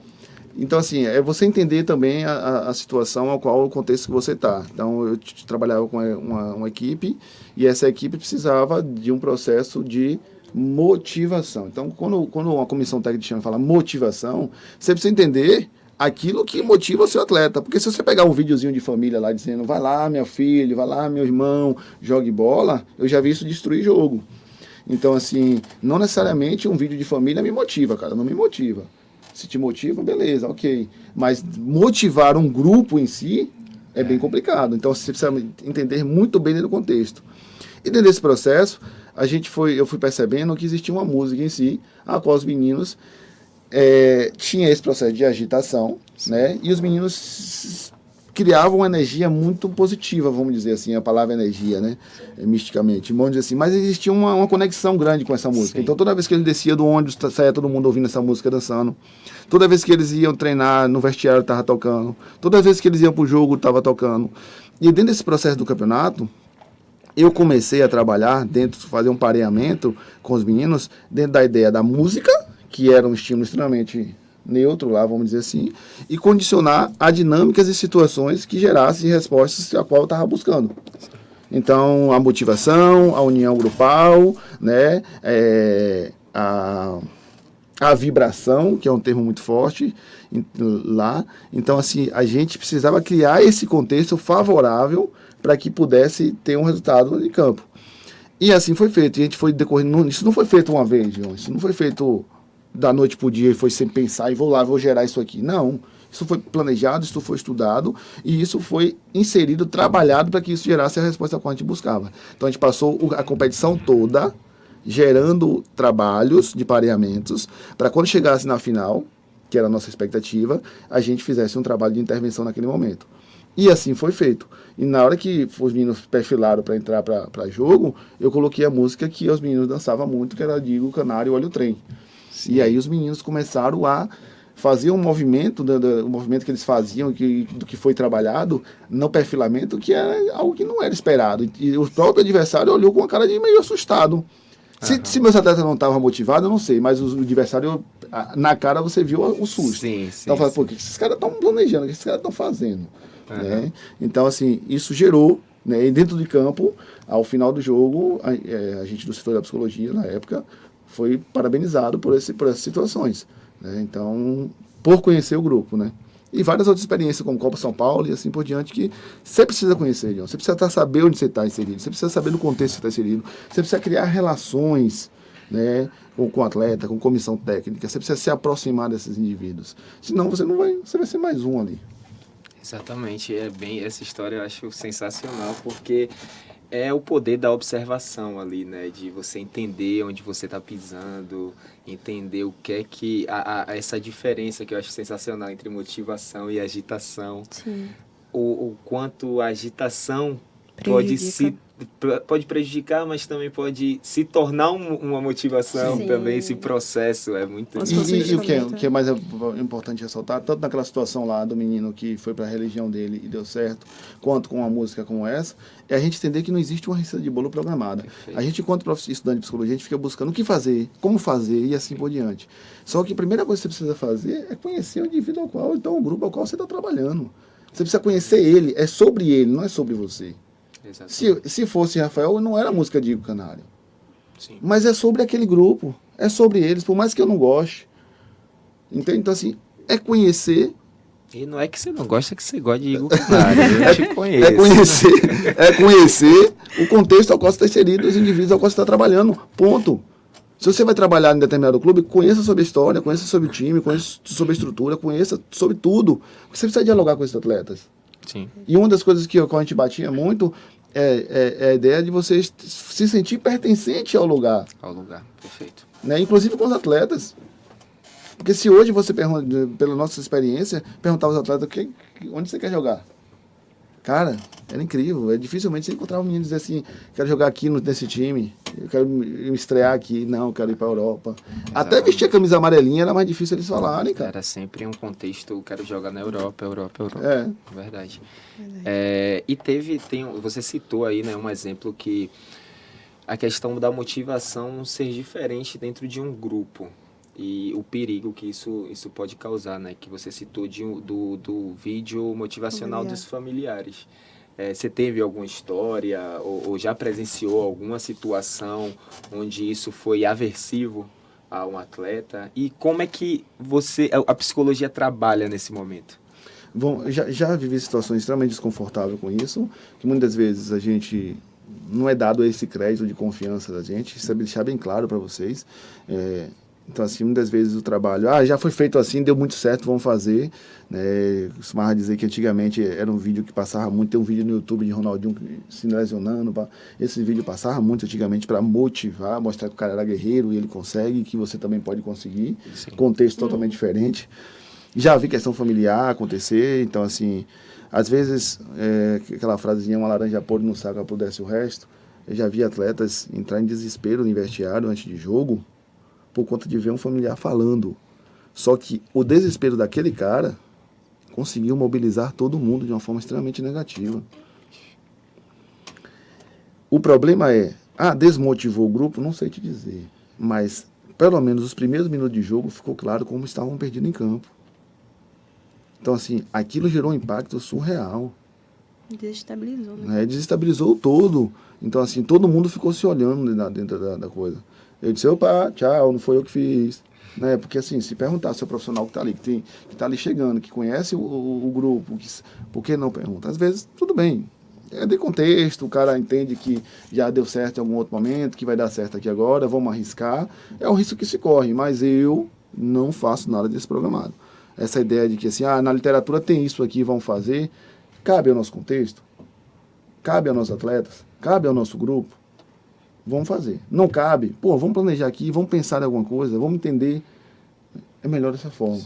Então, assim, é você entender também a situação ao qual o contexto que você está. Então, eu trabalhava com uma equipe, e essa equipe precisava de um processo de motivação. Então, quando uma comissão técnica fala motivação, você precisa entender aquilo que motiva o seu atleta. Porque se você pegar um videozinho de família lá dizendo, vai lá, meu filho, vai lá, meu irmão, jogue bola, eu já vi isso destruir jogo. Então, assim, não necessariamente um vídeo de família me motiva, cara, não me motiva. Se te motiva, beleza, ok. Mas motivar um grupo em si é bem complicado. Então, você precisa entender muito bem dentro do contexto. E dentro desse processo, eu fui percebendo que existia uma música em si, a qual os meninos tinha esse processo de agitação, né? E os meninos criava uma energia muito positiva, vamos dizer assim, a palavra energia, né? Misticamente, vamos dizer assim. Mas existia uma conexão grande com essa música. Sim. Então, toda vez que ele descia do ônibus, saía todo mundo ouvindo essa música, dançando. Toda vez que eles iam treinar, no vestiário estava tocando. Toda vez que eles iam para o jogo, estava tocando. E dentro desse processo do campeonato, eu comecei a trabalhar fazer um pareamento com os meninos, dentro da ideia da música, que era um estímulo extremamente neutro lá, vamos dizer assim, e condicionar a dinâmicas e situações que gerassem respostas a qual eu estava buscando. Então, a motivação, a união grupal, né, a vibração, que é um termo muito forte lá. Então, assim, a gente precisava criar esse contexto favorável para que pudesse ter um resultado em campo. E assim foi feito. E a gente foi decorrendo. Isso não foi feito uma vez, João. Isso não foi feito da noite para o dia e foi sem pensar e vou gerar isso aqui. Não. Isso foi planejado, isso foi estudado e isso foi inserido, trabalhado para que isso gerasse a resposta que a gente buscava. Então a gente passou a competição toda gerando trabalhos de pareamentos para quando chegasse na final, que era a nossa expectativa, a gente fizesse um trabalho de intervenção naquele momento. E assim foi feito. E na hora que os meninos perfilaram para entrar para jogo, eu coloquei a música que os meninos dançavam muito, que era Digo, Canário, Olha o Trem. Sim. E aí os meninos começaram a fazer um movimento, o movimento que eles faziam, do que foi trabalhado no perfilamento, que era algo que não era esperado. E o próprio adversário olhou com uma cara de meio assustado. Se meus atletas não estavam motivados, eu não sei, mas o adversário, na cara você viu o susto. Sim, então eu falei, pô, o que esses caras estão planejando, o que esses caras estão fazendo? Né? Então, assim, isso gerou, né, e dentro de campo, ao final do jogo, a gente do setor da psicologia, na época, foi parabenizado por essas situações. Né? Então, por conhecer o grupo, né? E várias outras experiências, como Copa São Paulo e assim por diante, que você precisa conhecer, John. Você precisa saber onde você está inserido, você precisa saber no contexto que você está inserido, você precisa criar relações, né, com o atleta, com comissão técnica, você precisa se aproximar desses indivíduos. Senão você vai ser mais um ali. Exatamente, essa história eu acho sensacional, porque é o poder da observação ali, né? De você entender onde você está pisando, entender o que é que... essa diferença que eu acho sensacional entre motivação e agitação. Sim. O quanto a agitação Prejudica. pode prejudicar, mas também pode se tornar uma motivação. Sim. Também, esse processo é muito... E o que é mais importante ressaltar, tanto naquela situação lá do menino que foi para a religião dele e deu certo, quanto com uma música como essa, é a gente entender que não existe uma receita de bolo programada. Perfeito. A gente, enquanto estudante de psicologia, a gente fica buscando o que fazer, como fazer e assim por diante. Só que a primeira coisa que você precisa fazer é conhecer o indivíduo ao qual, então o grupo ao qual você está trabalhando. Você precisa conhecer ele, é sobre ele, não é sobre você. Se fosse Rafael, não era música de Digo Canário. Sim. Mas é sobre aquele grupo, é sobre eles, por mais que eu não goste. Entende? Então, assim, é conhecer. E não é que você não gosta, é que você gosta de Digo Canário. Eu te conheço. É conhecer o contexto ao qual você está inserido, os indivíduos ao qual você está trabalhando. Ponto. Se você vai trabalhar em determinado clube, conheça sobre a história, conheça sobre o time, conheça sobre a estrutura, conheça sobre tudo. Porque você precisa dialogar com esses atletas. Sim. E uma das coisas que a gente batia muito é a ideia de você se sentir pertencente ao lugar. Ao lugar, perfeito. Né? Inclusive com os atletas. Porque se hoje você pergunta, pela nossa experiência, perguntar aos atletas onde você quer jogar. Cara, era incrível. Dificilmente você encontrava um menino dizer assim, quero jogar aqui nesse time, eu quero me estrear aqui, não, eu quero ir para a Europa. Exatamente. Até vestir a camisa amarelinha era mais difícil eles falarem, cara. Era sempre um contexto, eu quero jogar na Europa. É. Verdade. E você citou aí, né, um exemplo que a questão da motivação não ser diferente dentro de um grupo. E o perigo que isso pode causar, né? Que você citou do vídeo motivacional dos familiares. Você teve alguma história ou já presenciou alguma situação onde isso foi aversivo a um atleta? E como é que a psicologia trabalha nesse momento? Bom, já vivi situações extremamente desconfortáveis com isso, que muitas vezes a gente não é dado esse crédito de confiança da gente, isso é deixar bem claro para vocês. Então, assim, muitas vezes o trabalho, já foi feito assim, deu muito certo, vamos fazer. Né? Costumava dizer que antigamente era um vídeo que passava muito, tem um vídeo no YouTube de Ronaldinho se lesionando. Esse vídeo passava muito antigamente para motivar, mostrar que o cara era guerreiro e ele consegue, que você também pode conseguir. Sim. Contexto totalmente diferente. Já vi questão familiar acontecer, então, assim, Às vezes, aquela frasezinha, uma laranja podre no saco apodrece o resto. Eu já vi atletas entrar em desespero no vestiário antes de jogo por conta de ver um familiar falando. Só que o desespero daquele cara conseguiu mobilizar todo mundo de uma forma extremamente negativa. O problema desmotivou o grupo? Não sei te dizer. Mas, pelo menos, os primeiros minutos de jogo ficou claro como estavam perdidos em campo. Então, assim, aquilo gerou um impacto surreal. Desestabilizou, né? Desestabilizou todo. Então, assim, todo mundo ficou se olhando dentro da coisa. Eu disse, opa, tchau, não foi eu que fiz. Né? Porque, assim, se perguntar se o profissional que está ali, que está ali chegando, que conhece o grupo, por que não pergunta? Às vezes, tudo bem. É de contexto, o cara entende que já deu certo em algum outro momento, que vai dar certo aqui agora, vamos arriscar. É um risco que se corre, mas eu não faço nada desse programado. Essa ideia de que, assim, na literatura tem isso aqui, vamos fazer, cabe ao nosso contexto, cabe aos nossos atletas, cabe ao nosso grupo, vamos fazer. Não cabe, vamos planejar aqui, vamos pensar em alguma coisa, vamos entender. É melhor dessa forma.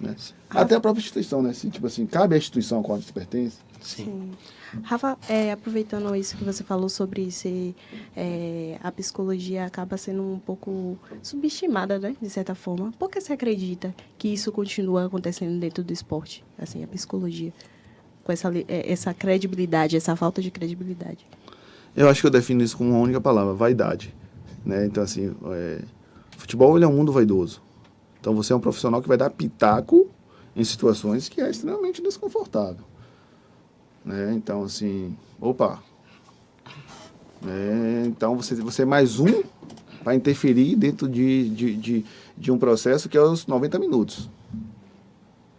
Né? Até a própria instituição, né? Tipo assim, cabe à instituição a qual a gente pertence. Sim. Rafa, aproveitando isso que você falou sobre a psicologia acaba sendo um pouco subestimada, né, de certa forma. Por que você acredita que isso continua acontecendo dentro do esporte? Assim, a psicologia, com essa credibilidade, essa falta de credibilidade. Eu acho que eu defino isso com uma única palavra, vaidade. Né? Então, assim, futebol ele é um mundo vaidoso. Então, você é um profissional que vai dar pitaco em situações que é extremamente desconfortável. Né? Então, assim, então, você é mais um para interferir dentro de um processo que é os 90 minutos.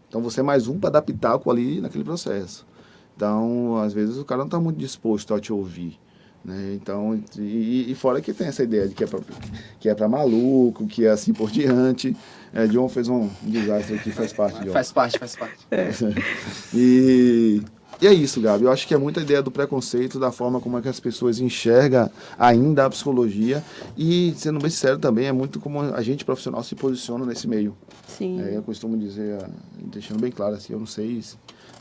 Então, você é mais um para dar pitaco ali naquele processo. Então, às vezes, o cara não está muito disposto a te ouvir. Né? Então, e fora que tem essa ideia de que é para maluco, que é assim por diante. John fez um desastre aqui, faz parte, John. Faz parte. E é isso, Gabi. Eu acho que é muita ideia do preconceito, da forma como é que as pessoas enxergam ainda a psicologia. E, sendo bem sincero também, é muito como a gente profissional se posiciona nesse meio. Sim. Eu costumo dizer, deixando bem claro assim, eu não sei,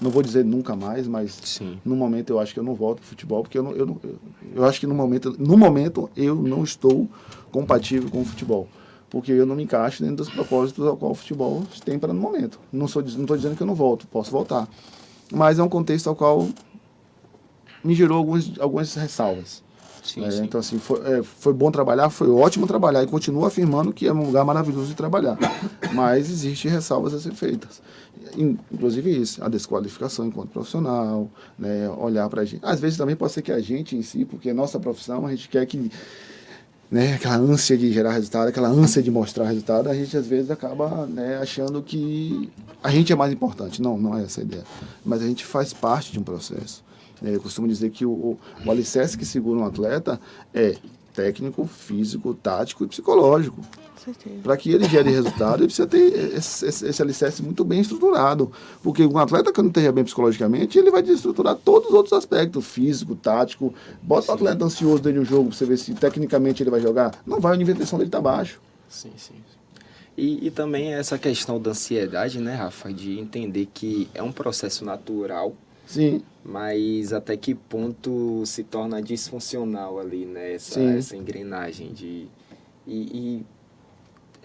não vou dizer nunca mais, mas Sim. No momento eu acho que eu não volto pro futebol, porque eu acho que no momento eu não estou compatível com o futebol. Porque eu não me encaixo dentro dos propósitos ao qual o futebol tem para no momento. Não estou dizendo que eu não volto, posso voltar. Mas é um contexto ao qual me gerou algumas ressalvas. Sim. Então, assim, foi bom trabalhar, foi ótimo trabalhar e continuo afirmando que é um lugar maravilhoso de trabalhar. Mas existem ressalvas a ser feitas. Inclusive isso, a desqualificação enquanto profissional, né, olhar para a gente. Às vezes também pode ser que a gente em si, porque é nossa profissão, a gente quer que... Né, aquela ânsia de gerar resultado, aquela ânsia de mostrar resultado, a gente às vezes acaba, né, achando que a gente é mais importante. Não é essa a ideia. Mas a gente faz parte de um processo. Eu costumo dizer que o alicerce que segura um atleta é técnico, físico, tático e psicológico. Para que ele gere resultado, ele precisa ter esse alicerce muito bem estruturado. Porque um atleta que não esteja bem psicologicamente, ele vai desestruturar todos os outros aspectos, físico, tático. Bota o atleta ansioso dentro do jogo para você ver se tecnicamente ele vai jogar. Não vai, o nível de tensão dele está baixo. Sim. E também essa questão da ansiedade, né, Rafa, de entender que é um processo natural. Sim. Mas até que ponto se torna disfuncional ali, né, essa engrenagem de...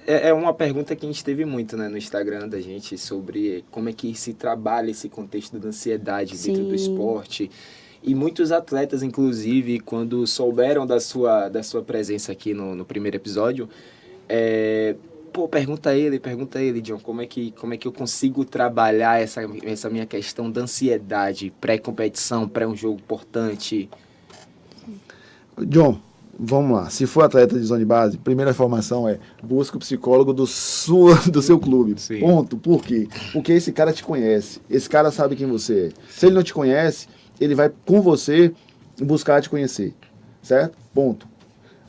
É uma pergunta que a gente teve muito, né, no Instagram da gente sobre como é que se trabalha esse contexto da ansiedade dentro do esporte. E muitos atletas, inclusive, quando souberam da sua presença aqui no primeiro episódio, pergunta a ele, John, como é que eu consigo trabalhar essa minha questão da ansiedade pré-competição, pré um jogo importante? John, vamos lá. Se for atleta de zona de base, primeira formação busca o psicólogo do seu clube. Sim. Ponto. Por quê? Porque esse cara te conhece. Esse cara sabe quem você é. Se ele não te conhece, ele vai com você buscar te conhecer. Certo? Ponto.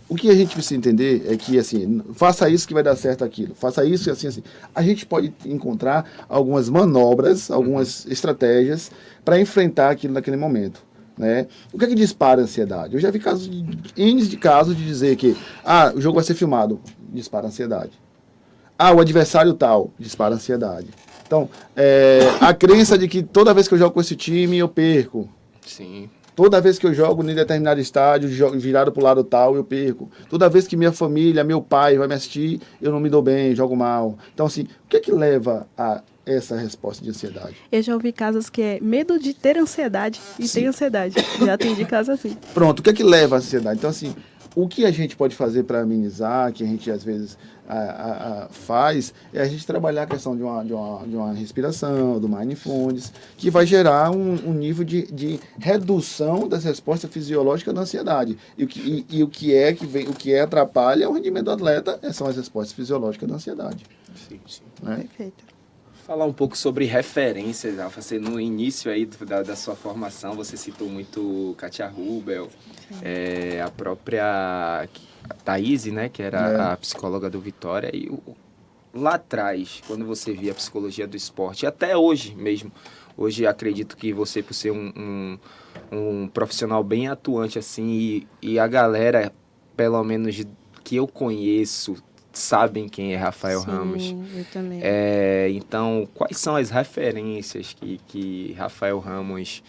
O que a gente precisa entender é que, assim, faça isso que vai dar certo aquilo. Faça isso e assim. A gente pode encontrar algumas manobras, algumas estratégias para enfrentar aquilo naquele momento. Né? O que é que dispara a ansiedade? Eu já vi N de casos de dizer que o jogo vai ser filmado, dispara a ansiedade. O adversário tal, dispara a ansiedade. Então, a crença de que toda vez que eu jogo com esse time, eu perco. Sim. Toda vez que eu jogo em determinado estádio, virado pro lado tal, eu perco. Toda vez que minha família, meu pai vai me assistir, eu não me dou bem, jogo mal. Então, assim, o que é que leva a essa resposta de ansiedade? Eu já ouvi casos que é medo de ter ansiedade e Sim. tem ansiedade. Já atendi casos assim. Pronto, o que é que leva à ansiedade? Então, assim, o que a gente pode fazer para amenizar, que a gente às vezes faz, é a gente trabalhar a questão de uma respiração, do mindfulness, que vai gerar um nível de redução das respostas fisiológicas da ansiedade. E o que atrapalha o rendimento do atleta são as respostas fisiológicas da ansiedade. Sim, sim. Né? Perfeito. Falar um pouco sobre referências, Rafa. Você, no início aí da sua formação, você citou muito Katia Rubel, a própria Thaís, né, que era a psicóloga do Vitória. E lá atrás, quando você via a psicologia do esporte, até hoje mesmo, hoje acredito que você, por ser um profissional bem atuante assim, e a galera, pelo menos que eu conheço, sabem quem é Rafael Ramos. Sim, eu também. Então, quais são as referências que Rafael Ramos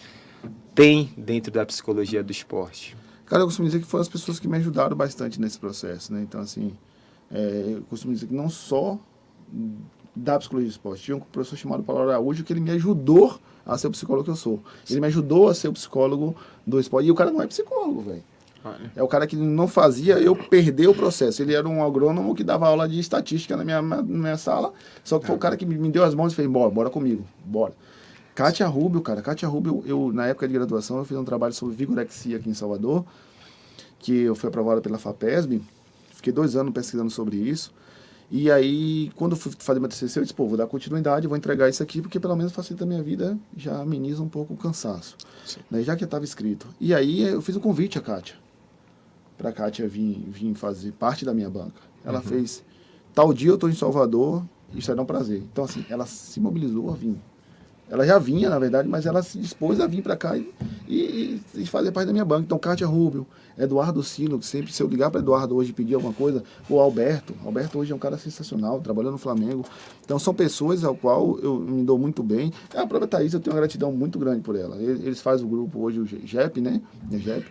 tem dentro da psicologia do esporte? Cara, eu costumo dizer que foram as pessoas que me ajudaram bastante nesse processo, né? Então, assim, eu costumo dizer que não só da psicologia do esporte. Tinha um professor chamado Paulo Araújo que ele me ajudou a ser o psicólogo que eu sou. Ele me ajudou a ser o psicólogo do esporte. E o cara não é psicólogo, velho. É o cara que não fazia eu perder o processo. Ele era um agrônomo que dava aula de estatística na minha sala, só que foi o cara que me deu as mãos e fez, bora comigo, bora. Katia Rubio, cara. Katia Rubio, eu na época de graduação, eu fiz um trabalho sobre vigorexia aqui em Salvador, que eu fui aprovado pela FAPESB. Fiquei 2 anos pesquisando sobre isso. E aí, quando eu fui fazer meu TCC, eu disse, vou dar continuidade, vou entregar isso aqui, porque pelo menos facilita a minha vida, já ameniza um pouco o cansaço. Né? Já que estava escrito. E aí, eu fiz um convite a Katia, para a Katia vir fazer parte da minha banca. Ela fez, tal dia eu estou em Salvador, e será um prazer. Então, assim, ela se mobilizou a vir. Ela já vinha, na verdade, mas ela se dispôs a vir para cá e fazer parte da minha banca. Então, Katia Rubio, Eduardo Silo, que sempre, se eu ligar para Eduardo hoje e pedir alguma coisa, o Alberto hoje é um cara sensacional, trabalhando no Flamengo. Então, são pessoas ao qual eu me dou muito bem. A própria Thaís, eu tenho uma gratidão muito grande por ela. Eles fazem o grupo hoje, o GEP, né? GEP.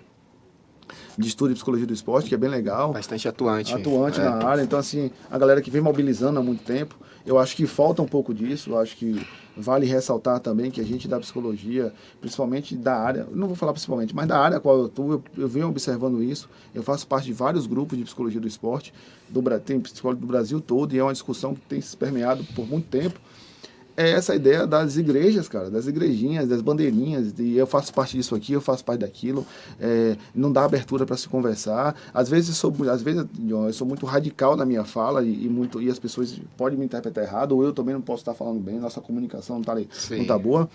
De estudo de psicologia do esporte, que é bem legal. Bastante atuante. Atuante na área. Então, assim, a galera que vem mobilizando há muito tempo, eu acho que falta um pouco disso. Eu acho que vale ressaltar também que a gente da psicologia, principalmente da área, não vou falar principalmente, mas da área a qual eu estou, eu venho observando isso. Eu faço parte de vários grupos de psicologia do esporte, tem psicólogo do Brasil todo, e é uma discussão que tem se permeado por muito tempo. É essa ideia das igrejas, cara, das igrejinhas, das bandeirinhas, de eu faço parte disso aqui, eu faço parte daquilo, não dá abertura para se conversar. Às vezes eu sou muito radical na minha fala e as pessoas podem me interpretar errado, ou eu também não posso estar falando bem, nossa comunicação não tá boa.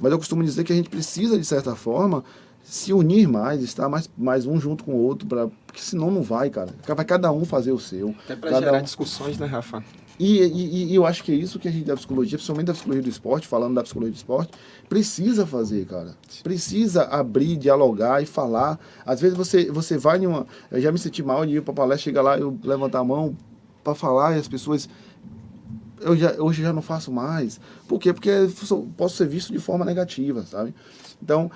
Mas eu costumo dizer que a gente precisa, de certa forma, se unir mais, estar mais um junto com o outro, porque senão não vai, cara. Vai cada um fazer o seu. Até para gerar discussões, né, Rafa? E eu acho que é isso que a gente da psicologia, principalmente da psicologia do esporte, falando da psicologia do esporte, precisa fazer, cara. Precisa abrir, dialogar e falar. Às vezes você vai em uma... Eu já me senti mal de ir para palestra, chega lá, eu levantar a mão para falar e as pessoas... Hoje já não faço mais. Por quê? Porque eu posso ser visto de forma negativa, sabe? Então,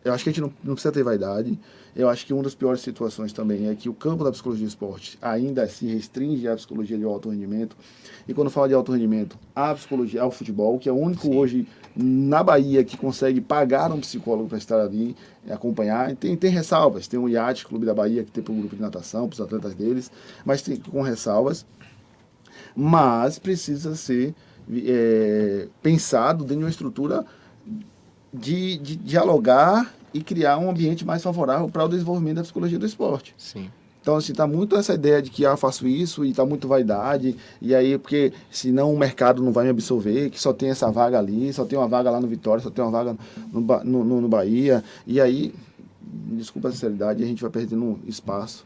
eu acho que a gente não precisa ter vaidade. Eu acho que uma das piores situações também é que o campo da psicologia do esporte ainda se restringe à psicologia de alto rendimento. E quando fala de alto rendimento, a psicologia ao futebol, que é o único hoje na Bahia que consegue pagar um psicólogo para estar ali, acompanhar. Tem ressalvas. Tem o IAT, Clube da Bahia, que tem para o grupo de natação, para os atletas deles, mas tem com ressalvas. Mas precisa ser pensado dentro de uma estrutura de dialogar e criar um ambiente mais favorável para o desenvolvimento da psicologia do esporte. Sim. Então, assim, tá muito essa ideia de que faço isso e tá muito vaidade, e aí, porque senão o mercado não vai me absorver, que só tem essa vaga ali, só tem uma vaga lá no Vitória, só tem uma vaga no Bahia, e aí, desculpa a sinceridade, a gente vai perdendo espaço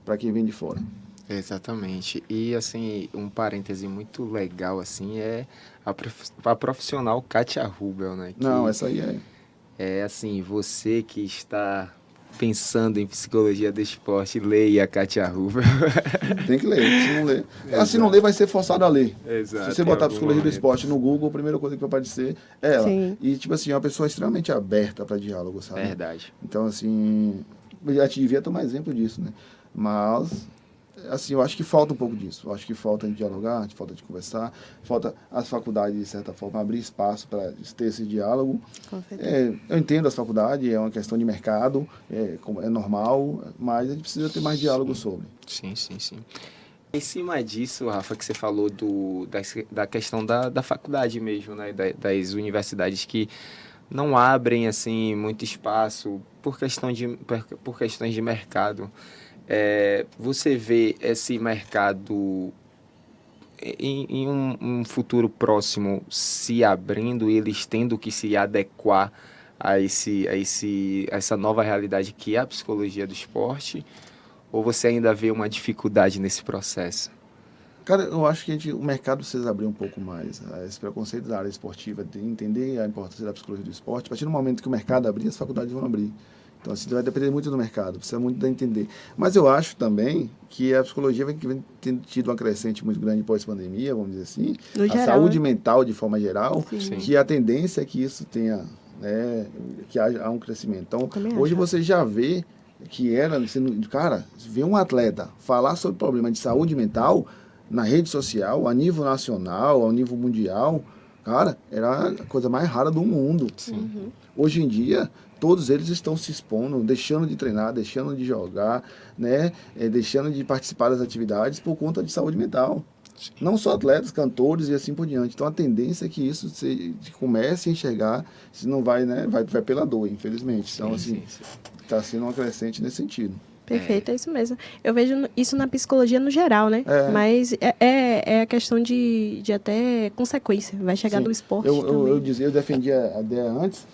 para quem vem de fora. Exatamente. E, assim, um parêntese muito legal, assim, é a profissional Katia Rubel, né? Não, essa aí é... É, assim, você que está pensando em psicologia do esporte, leia a Kátia Ruvel. Tem que ler, se não ler. Se não ler, vai ser forçado a ler. Exato. Se você botar psicologia do esporte no Google, a primeira coisa que vai aparecer é ela. Sim. E, tipo assim, é uma pessoa extremamente aberta para diálogo, sabe? Verdade. Então, assim, eu já te devia tomar exemplo disso, né? Mas, assim, eu acho que falta um pouco disso. Eu acho que falta de dialogar, falta de conversar, falta as faculdades, de certa forma, abrir espaço para ter esse diálogo. Com certeza. Eu entendo as faculdades, é uma questão de mercado, é normal, mas a gente precisa ter mais diálogo sobre. Sim. Em cima disso, Rafa, que você falou da questão da faculdade mesmo, né? Das universidades que não abrem assim muito espaço por questões de mercado. Você vê esse mercado em um futuro próximo se abrindo e eles tendo que se adequar a essa nova realidade que é a psicologia do esporte? Ou você ainda vê uma dificuldade nesse processo? Cara, eu acho que o mercado precisa abrir um pouco mais. Esse preconceito da área esportiva, de entender a importância da psicologia do esporte. A partir do momento que o mercado abrir, as faculdades vão abrir. Então, assim, vai depender muito do mercado, precisa muito de entender. Mas eu acho também que a psicologia vem tendo tido uma crescente muito grande pós-pandemia, vamos dizer assim. No A geral, saúde né? mental, de forma geral, Sim. que a tendência é que isso tenha, né, que haja um crescimento. Então, Também hoje acho. você já vê que cara, ver um atleta falar sobre problema de saúde mental na rede social, a nível nacional, ao nível mundial, cara, era a coisa mais rara do mundo. Uhum. Hoje em dia, todos eles estão se expondo, deixando de treinar, deixando de jogar, né, deixando de participar das atividades por conta de saúde mental. Sim. Não só atletas, cantores e assim por diante. Então a tendência é que isso se comece a enxergar, se não vai, né, vai pela dor, infelizmente. Então, assim, está sendo uma crescente nesse sentido. Perfeito, é isso mesmo. Eu vejo isso na psicologia no geral, né? É. Mas é a questão de até consequência. Vai chegar Sim. do esporte eu também. eu defendia a ideia antes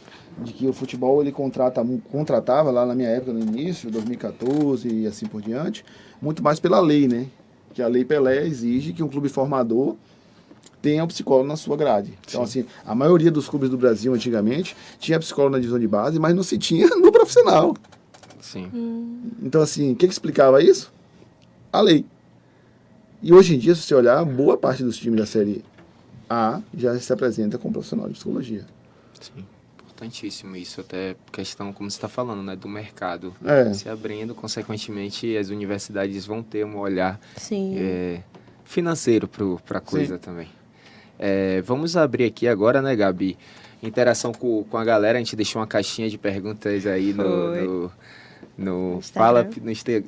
de que o futebol ele contratava lá na minha época, no início, 2014 e assim por diante, muito mais pela lei, né? Que a Lei Pelé exige que um clube formador tenha um psicólogo na sua grade. Então, Sim. assim, a maioria dos clubes do Brasil antigamente tinha psicólogo na divisão de base, mas não se tinha no profissional. Sim. Então, assim, o que explicava isso? A lei. E hoje em dia, se você olhar, boa parte dos times da Série A já se apresenta como profissional de psicologia. Sim. Importantíssimo isso, até questão, como você está falando, né, do mercado se abrindo, consequentemente as universidades vão ter um olhar Sim. financeiro para a coisa também. Vamos abrir aqui agora, né, Gabi? Interação com a galera, a gente deixou uma caixinha de perguntas aí no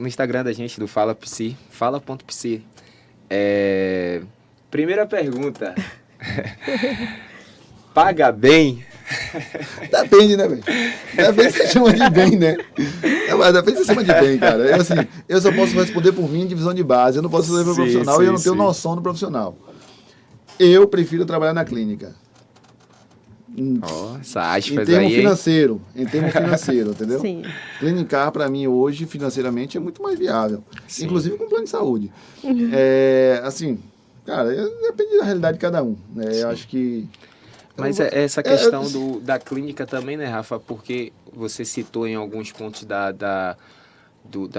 Instagram da gente, do Fala Psi, fala.psi. Primeira pergunta. Paga bem? Depende, né, velho? Depende se você chama de bem, né? Mas depende se você chama de bem, cara. Eu só posso responder por mim em divisão de base. Eu não posso responder para profissional e eu não tenho noção do profissional. Eu prefiro trabalhar na clínica. Essa aspas em termo aí, financeiro, entendeu? Sim. Clinicar, para mim, hoje, financeiramente, é muito mais viável. Sim. Inclusive com plano de saúde. Assim, cara, depende da realidade de cada um. Né? Eu acho que... Mas essa questão da clínica também, né, Rafa? Porque você citou em alguns pontos da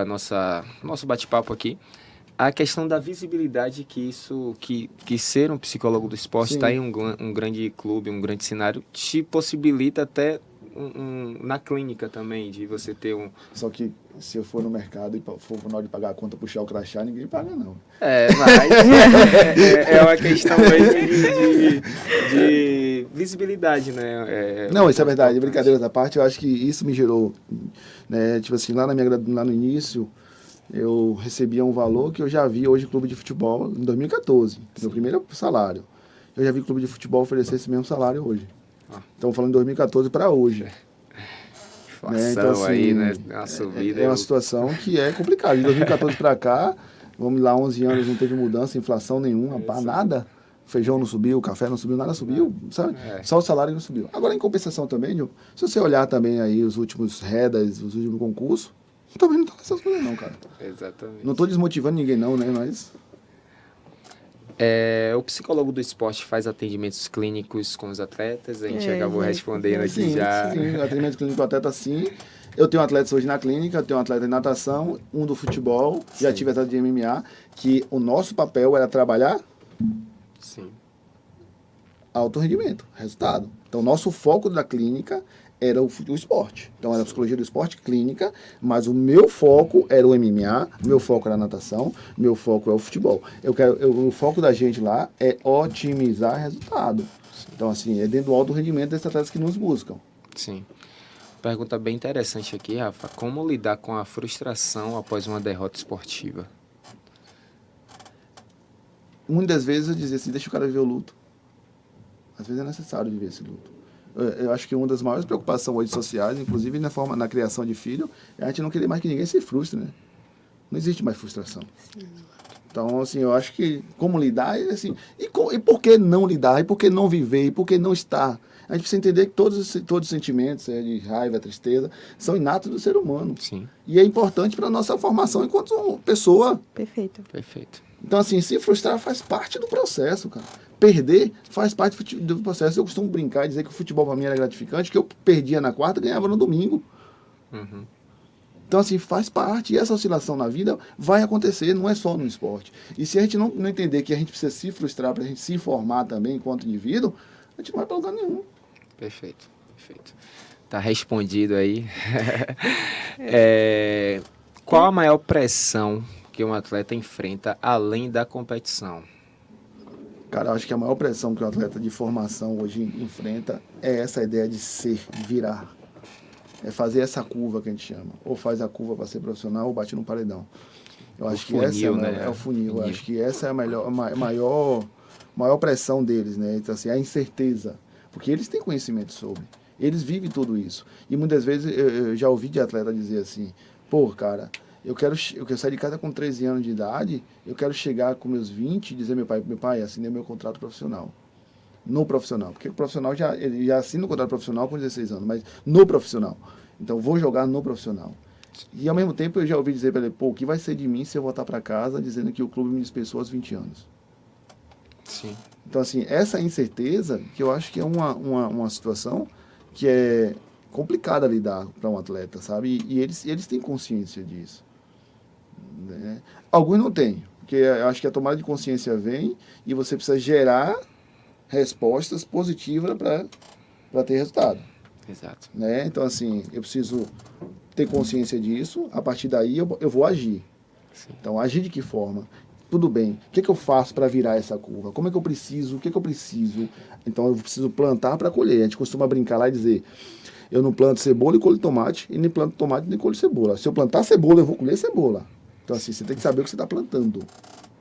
nosso bate-papo aqui, a questão da visibilidade que ser um psicólogo do esporte, estar em um grande clube, um grande cenário, te possibilita até na clínica também, de você ter um... Só que se eu for no mercado e for na hora de pagar a conta, puxar o crachá, ninguém paga, não. Mas é uma questão mesmo de visibilidade, né? Não, isso é verdade. Brincadeiras à parte, eu acho que isso me gerou, né? Tipo assim, lá no início, eu recebia um valor que eu já vi hoje clube de futebol em 2014, meu primeiro salário. Eu já vi clube de futebol oferecer esse mesmo salário hoje. Estamos falando de 2014 para hoje. Inflação então, assim, aí, né? Uma subida. É uma situação que é complicada. De 2014 para cá, vamos lá, 11 anos, não teve mudança, inflação nenhuma, nada. Feijão não subiu, café não subiu, nada subiu, sabe? Só o salário não subiu. Agora, em compensação também, se você olhar também aí os últimos REDAs, os últimos concursos, também não tá nessas coisas não, cara. Exatamente. Não estou desmotivando ninguém não, né? Mas... o psicólogo do esporte faz atendimentos clínicos com os atletas, a gente acabou respondendo aqui sim, já. Sim, atendimento clínico do atleta sim. Eu tenho atletas hoje na clínica, eu tenho um atleta de natação, um do futebol, já tive atleta de MMA, que o nosso papel era trabalhar Sim. alto rendimento, resultado. Então, nosso foco da clínica era o esporte. Então, era a psicologia do esporte clínica, mas o meu foco era o MMA, meu foco era a natação, meu foco é o futebol. O foco da gente lá é otimizar resultado. Então, assim, é dentro do alto rendimento desses atletas que nos buscam. Sim. Pergunta bem interessante aqui, Rafa. Como lidar com a frustração após uma derrota esportiva? Muitas vezes eu dizia assim, deixa o cara viver o luto. Às vezes é necessário viver esse luto. Eu acho que uma das maiores preocupações hoje sociais, inclusive na criação de filho, é a gente não querer mais que ninguém se frustre, né? Não existe mais frustração. Sim. Então, assim, eu acho que como lidar, assim, e por que não lidar, e por que não viver, e por que não estar? A gente precisa entender que todos os sentimentos, de raiva, tristeza, são inatos do ser humano. Sim. E é importante para a nossa formação enquanto pessoa. Perfeito. Perfeito. Então, assim, se frustrar faz parte do processo, cara. Perder faz parte do processo. Eu costumo brincar e dizer que o futebol para mim era gratificante, que eu perdia na quarta e ganhava no domingo. Uhum. Então, assim, faz parte. E essa oscilação na vida vai acontecer, não é só no esporte. E se a gente não entender que a gente precisa se frustrar para a gente se formar também enquanto indivíduo, a gente não vai para lugar nenhum. Perfeito, perfeito. Tá respondido aí. Qual a maior pressão que um atleta enfrenta além da competição? Cara, eu acho que a maior pressão que o atleta de formação hoje enfrenta é essa ideia de ser, virar. É fazer essa curva que a gente chama. Ou faz a curva para ser profissional ou bate no paredão. Eu acho que essa é o funil. Eu acho que essa é a maior pressão deles, né? Então, assim, a incerteza. Porque eles têm conhecimento sobre. Eles vivem tudo isso. E muitas vezes eu já ouvi de atleta dizer assim, pô, cara, eu quero sair de casa com 13 anos de idade, eu quero chegar com meus 20 e dizer meu pai, assinei meu contrato profissional. No profissional. Porque o profissional ele já assina o contrato profissional com 16 anos, mas no profissional. Então, vou jogar no profissional. E, ao mesmo tempo, eu já ouvi dizer para ele, pô, o que vai ser de mim se eu voltar para casa dizendo que o clube me dispensou aos 20 anos? Sim. Então, assim, essa incerteza, que eu acho que é uma situação que é complicada a lidar para um atleta, sabe? E eles têm consciência disso. Né? Alguns não têm, porque eu acho que a tomada de consciência vem e você precisa gerar respostas positivas para ter resultado. Exato. Né? Então, assim, eu preciso ter consciência disso, a partir daí eu vou agir. Sim. Então, agir de que forma? Tudo bem, o que eu faço para virar essa curva? Como é que eu preciso? O que eu preciso? Então, eu preciso plantar para colher. A gente costuma brincar lá e dizer, eu não planto cebola e colho tomate, e nem planto tomate e nem colho cebola. Se eu plantar cebola, eu vou colher cebola. Então, assim, você tem que saber o que você está plantando.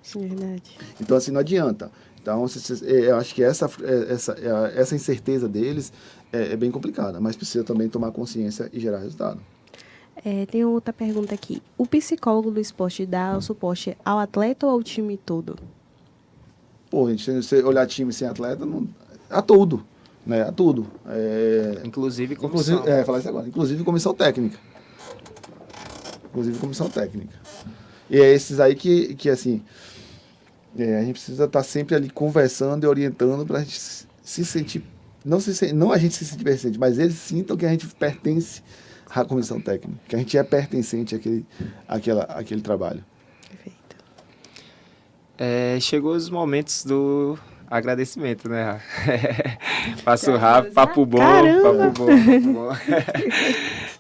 Sim, é verdade. Então, assim, não adianta. Então, eu acho que essa incerteza deles é bem complicada, mas precisa também tomar consciência e gerar resultado. Tem outra pergunta aqui. O psicólogo do esporte dá o suporte ao atleta ou ao time todo? Pô, gente, se você olhar time sem atleta, a tudo, né? A tudo. Inclusive comissão. Falar isso agora. Inclusive comissão técnica. E é esses aí que assim, a gente precisa estar sempre ali conversando e orientando para a gente se sentir, não a gente se sentir pertencente, mas eles sintam que a gente pertence à comissão técnica, que a gente é pertencente àquele trabalho. Perfeito. Chegou os momentos do agradecimento, né? Passo rápido, papo bom.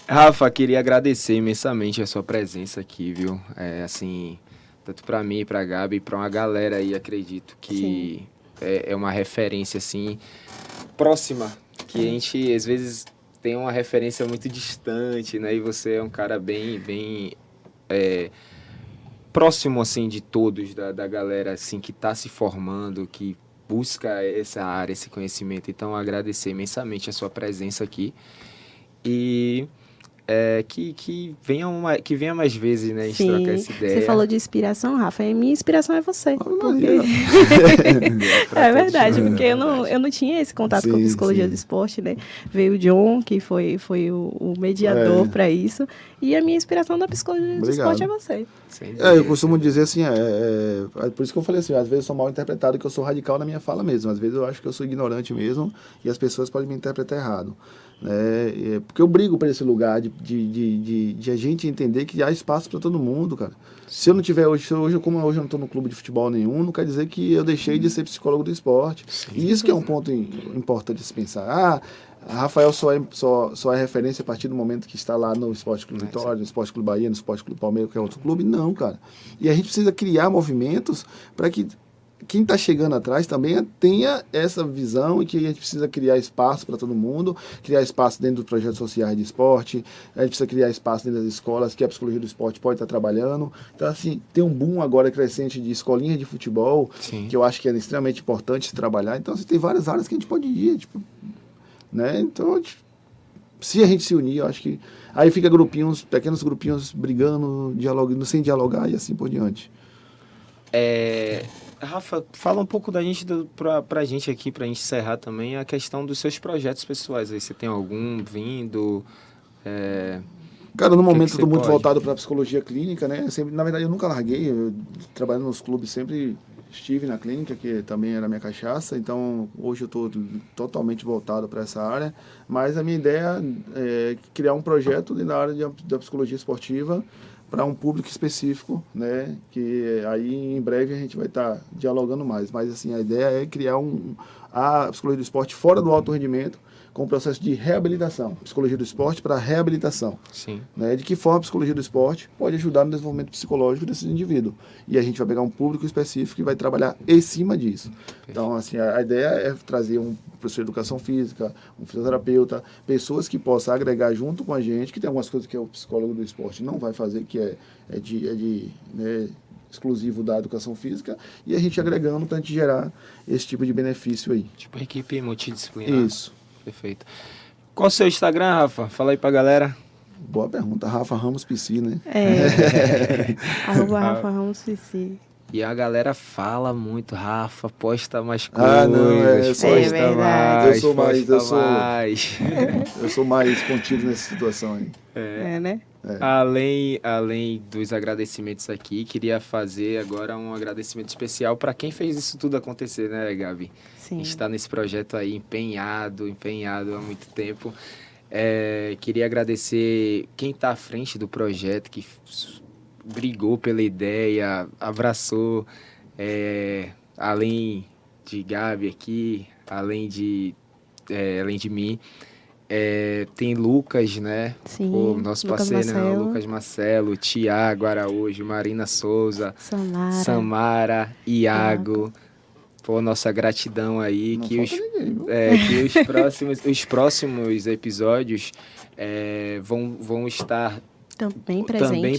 Rafa, queria agradecer imensamente a sua presença aqui, viu? Assim, tanto para mim, para a Gabi, para uma galera aí, acredito que é uma referência, assim, próxima, que a gente, às vezes, tem uma referência muito distante, né? E você é um cara bem próximo, assim, de todos, da galera, assim, que está se formando, que busca essa área, esse conhecimento. Então, agradecer imensamente a sua presença aqui e que venha mais vezes, né, a gente trocar essa ideia. Você falou de inspiração, Rafa, e minha inspiração é você. Porque... É verdade, porque eu não tinha esse contato com a psicologia do esporte, né? Veio o John, que foi o mediador para isso, e a minha inspiração da psicologia do esporte é você. Eu costumo dizer assim, por isso que eu falei assim, às vezes eu sou mal interpretado, que eu sou radical na minha fala mesmo, às vezes eu acho que eu sou ignorante mesmo, e as pessoas podem me interpretar errado. né? Porque eu brigo para esse lugar de a gente entender que há espaço para todo mundo, cara. Se eu não tiver como hoje eu não estou no clube de futebol nenhum, não quer dizer que eu deixei de ser psicólogo do esporte. Sim. E isso que é um ponto importante de se pensar. Rafael só é referência a partir do momento que está lá no Esporte Clube Vitória, no Esporte Clube Bahia, no Esporte Clube Palmeiras, que é outro clube. Não, cara. E a gente precisa criar movimentos para que quem está chegando atrás também tenha essa visão e que a gente precisa criar espaço para todo mundo, criar espaço dentro dos projetos sociais de esporte, a gente precisa criar espaço dentro das escolas que a psicologia do esporte pode estar trabalhando. Então, assim, tem um boom agora crescente de escolinhas de futebol, Sim. que eu acho que é extremamente importante se trabalhar. Então, assim, tem várias áreas que a gente pode ir, tipo, né? Então, se a gente se unir, eu acho que aí fica pequenos grupinhos brigando, dialogando, sem dialogar e assim por diante. Rafa, fala um pouco da gente, pra gente aqui, pra gente encerrar também, a questão dos seus projetos pessoais. Aí você tem algum vindo? Cara, no momento que eu estou muito pode? voltado para a psicologia clínica, né? Na verdade, eu nunca larguei. Eu, trabalhando nos clubes, sempre estive na clínica, que também era minha cachaça. Então, hoje eu estou totalmente voltado para essa área. Mas a minha ideia é criar um projeto na área da psicologia esportiva para um público específico, né? Que aí em breve a gente vai estar dialogando mais. Mas assim, a ideia é criar a psicologia do esporte fora do alto rendimento, com o processo de reabilitação. Psicologia do esporte para reabilitação. Sim. Né? De que forma a psicologia do esporte pode ajudar no desenvolvimento psicológico desse indivíduo. E a gente vai pegar um público específico e vai trabalhar em cima disso. Então, assim, a ideia é trazer um professor de educação física, um fisioterapeuta, pessoas que possam agregar junto com a gente, que tem algumas coisas que o psicólogo do esporte não vai fazer, que né, exclusivo da educação física, e a gente agregando para a gente gerar esse tipo de benefício aí. Tipo equipe multidisciplinar. Isso. Perfeito. Qual o seu Instagram, Rafa? Fala aí pra galera. Boa pergunta. Rafa Ramos PC, né? Arroba Rafa Ramos PC. E a galera fala muito, Rafa, posta mais coisas, É verdade. posta mais. Eu sou mais contido nessa situação aí. Né? Além dos agradecimentos aqui, queria fazer agora um agradecimento especial para quem fez isso tudo acontecer, né, Gabi? Sim. A gente está nesse projeto aí empenhado há muito tempo. Queria agradecer quem está à frente do projeto, que brigou pela ideia, abraçou, além de Gabi aqui, além de mim. Tem Lucas, né? Sim, Pô, nosso Lucas parceiro, né? Marcelo. Lucas Marcelo, Tiago Araújo, Marina Souza, Samara, Iago. Pô, nossa gratidão aí. Não Que falta ninguém, viu? que os próximos episódios vão estar Também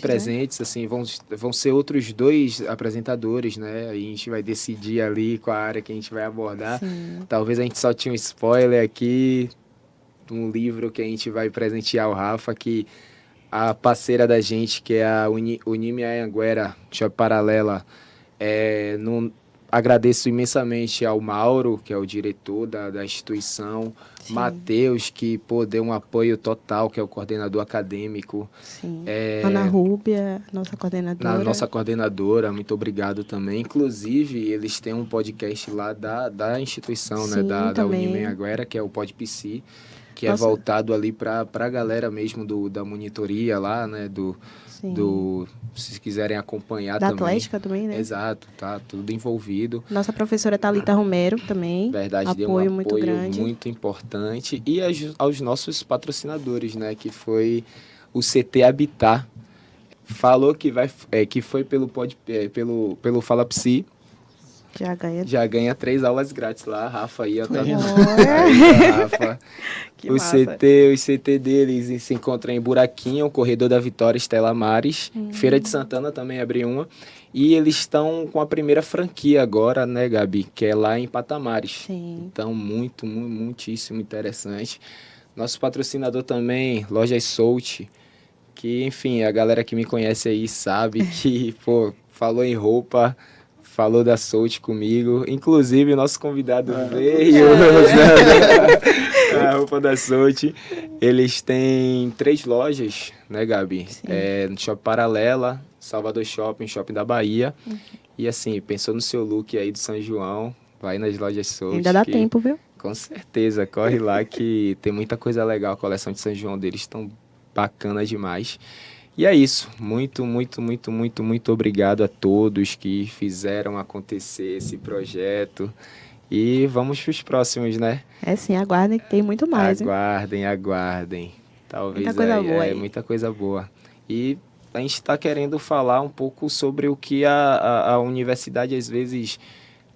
presentes, assim, vão ser outros 2 apresentadores, né? Aí a gente vai decidir ali qual a área que a gente vai abordar. Sim. Talvez a gente só tinha um spoiler aqui de um livro que a gente vai presentear o Rafa, que a parceira da gente, que é a Unime Anhanguera, Shopping Paralela, agradeço imensamente ao Mauro, que é o diretor da instituição, Sim. Matheus, que deu um apoio total, que é o coordenador acadêmico. Sim. Ana Rúbia, nossa coordenadora. Muito obrigado também. Inclusive, eles têm um podcast lá da instituição, Sim, né, da também. Unime Anhanguera, que é o PodPC, que é voltado ali para a galera mesmo da monitoria lá, né, se quiserem acompanhar da também. Atlética também, né? Exato, tá tudo envolvido. Nossa professora Thalita Romero também. Verdade, deu um apoio muito grande. muito importante. E aos nossos patrocinadores, né, que foi o CT Habitat. Falou que foi pelo Fala Psi. Já ganha 3 aulas grátis lá, a Rafa aí, ó, tá vendo? Aí, Rafa. Que o CT deles se encontra em Buraquinho, Corredor da Vitória, Estela Maris. Feira de Santana também abriu uma. E eles estão com a primeira franquia agora, né, Gabi? Que é lá em Patamares. Sim. Então, muitíssimo interessante. Nosso patrocinador também, Lojas Soult, que, enfim, a galera que me conhece aí sabe que, falou em roupa, falou da Soult comigo. Inclusive, o nosso convidado veio a roupa da Soult. Eles têm 3 lojas, né, Gabi? No Shopping Paralela, Salvador Shopping da Bahia. E assim, pensou no seu look aí do São João, vai nas lojas Soult. Ainda dá tempo, viu? Com certeza, corre lá que tem muita coisa legal. A coleção de São João deles estão bacana demais. E é isso. Muito, muito, muito, muito, muito obrigado a todos que fizeram acontecer esse projeto. E vamos para os próximos, né? É sim, aguardem que tem muito mais, hein? Aguardem, aguardem. Talvez Muita coisa boa aí. muita coisa boa. E a gente está querendo falar um pouco sobre o que a universidade às vezes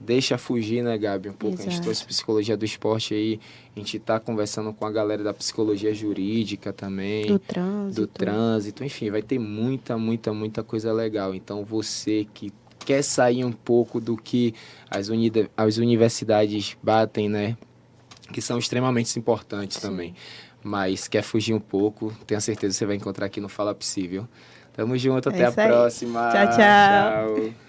deixa fugir, né, Gabi? Um pouco. A gente Exato. trouxe psicologia do esporte aí. A gente está conversando com a galera da psicologia jurídica também. Do trânsito. Do trânsito. Enfim, vai ter muita, muita, muita coisa legal. Então, você que quer sair um pouco do que as universidades batem, né? Que são extremamente importantes também. Mas quer fugir um pouco, tenho certeza que você vai encontrar aqui no Fala Psi, viu? Tamo junto, até a isso aí. próxima. Tchau, tchau. Tchau.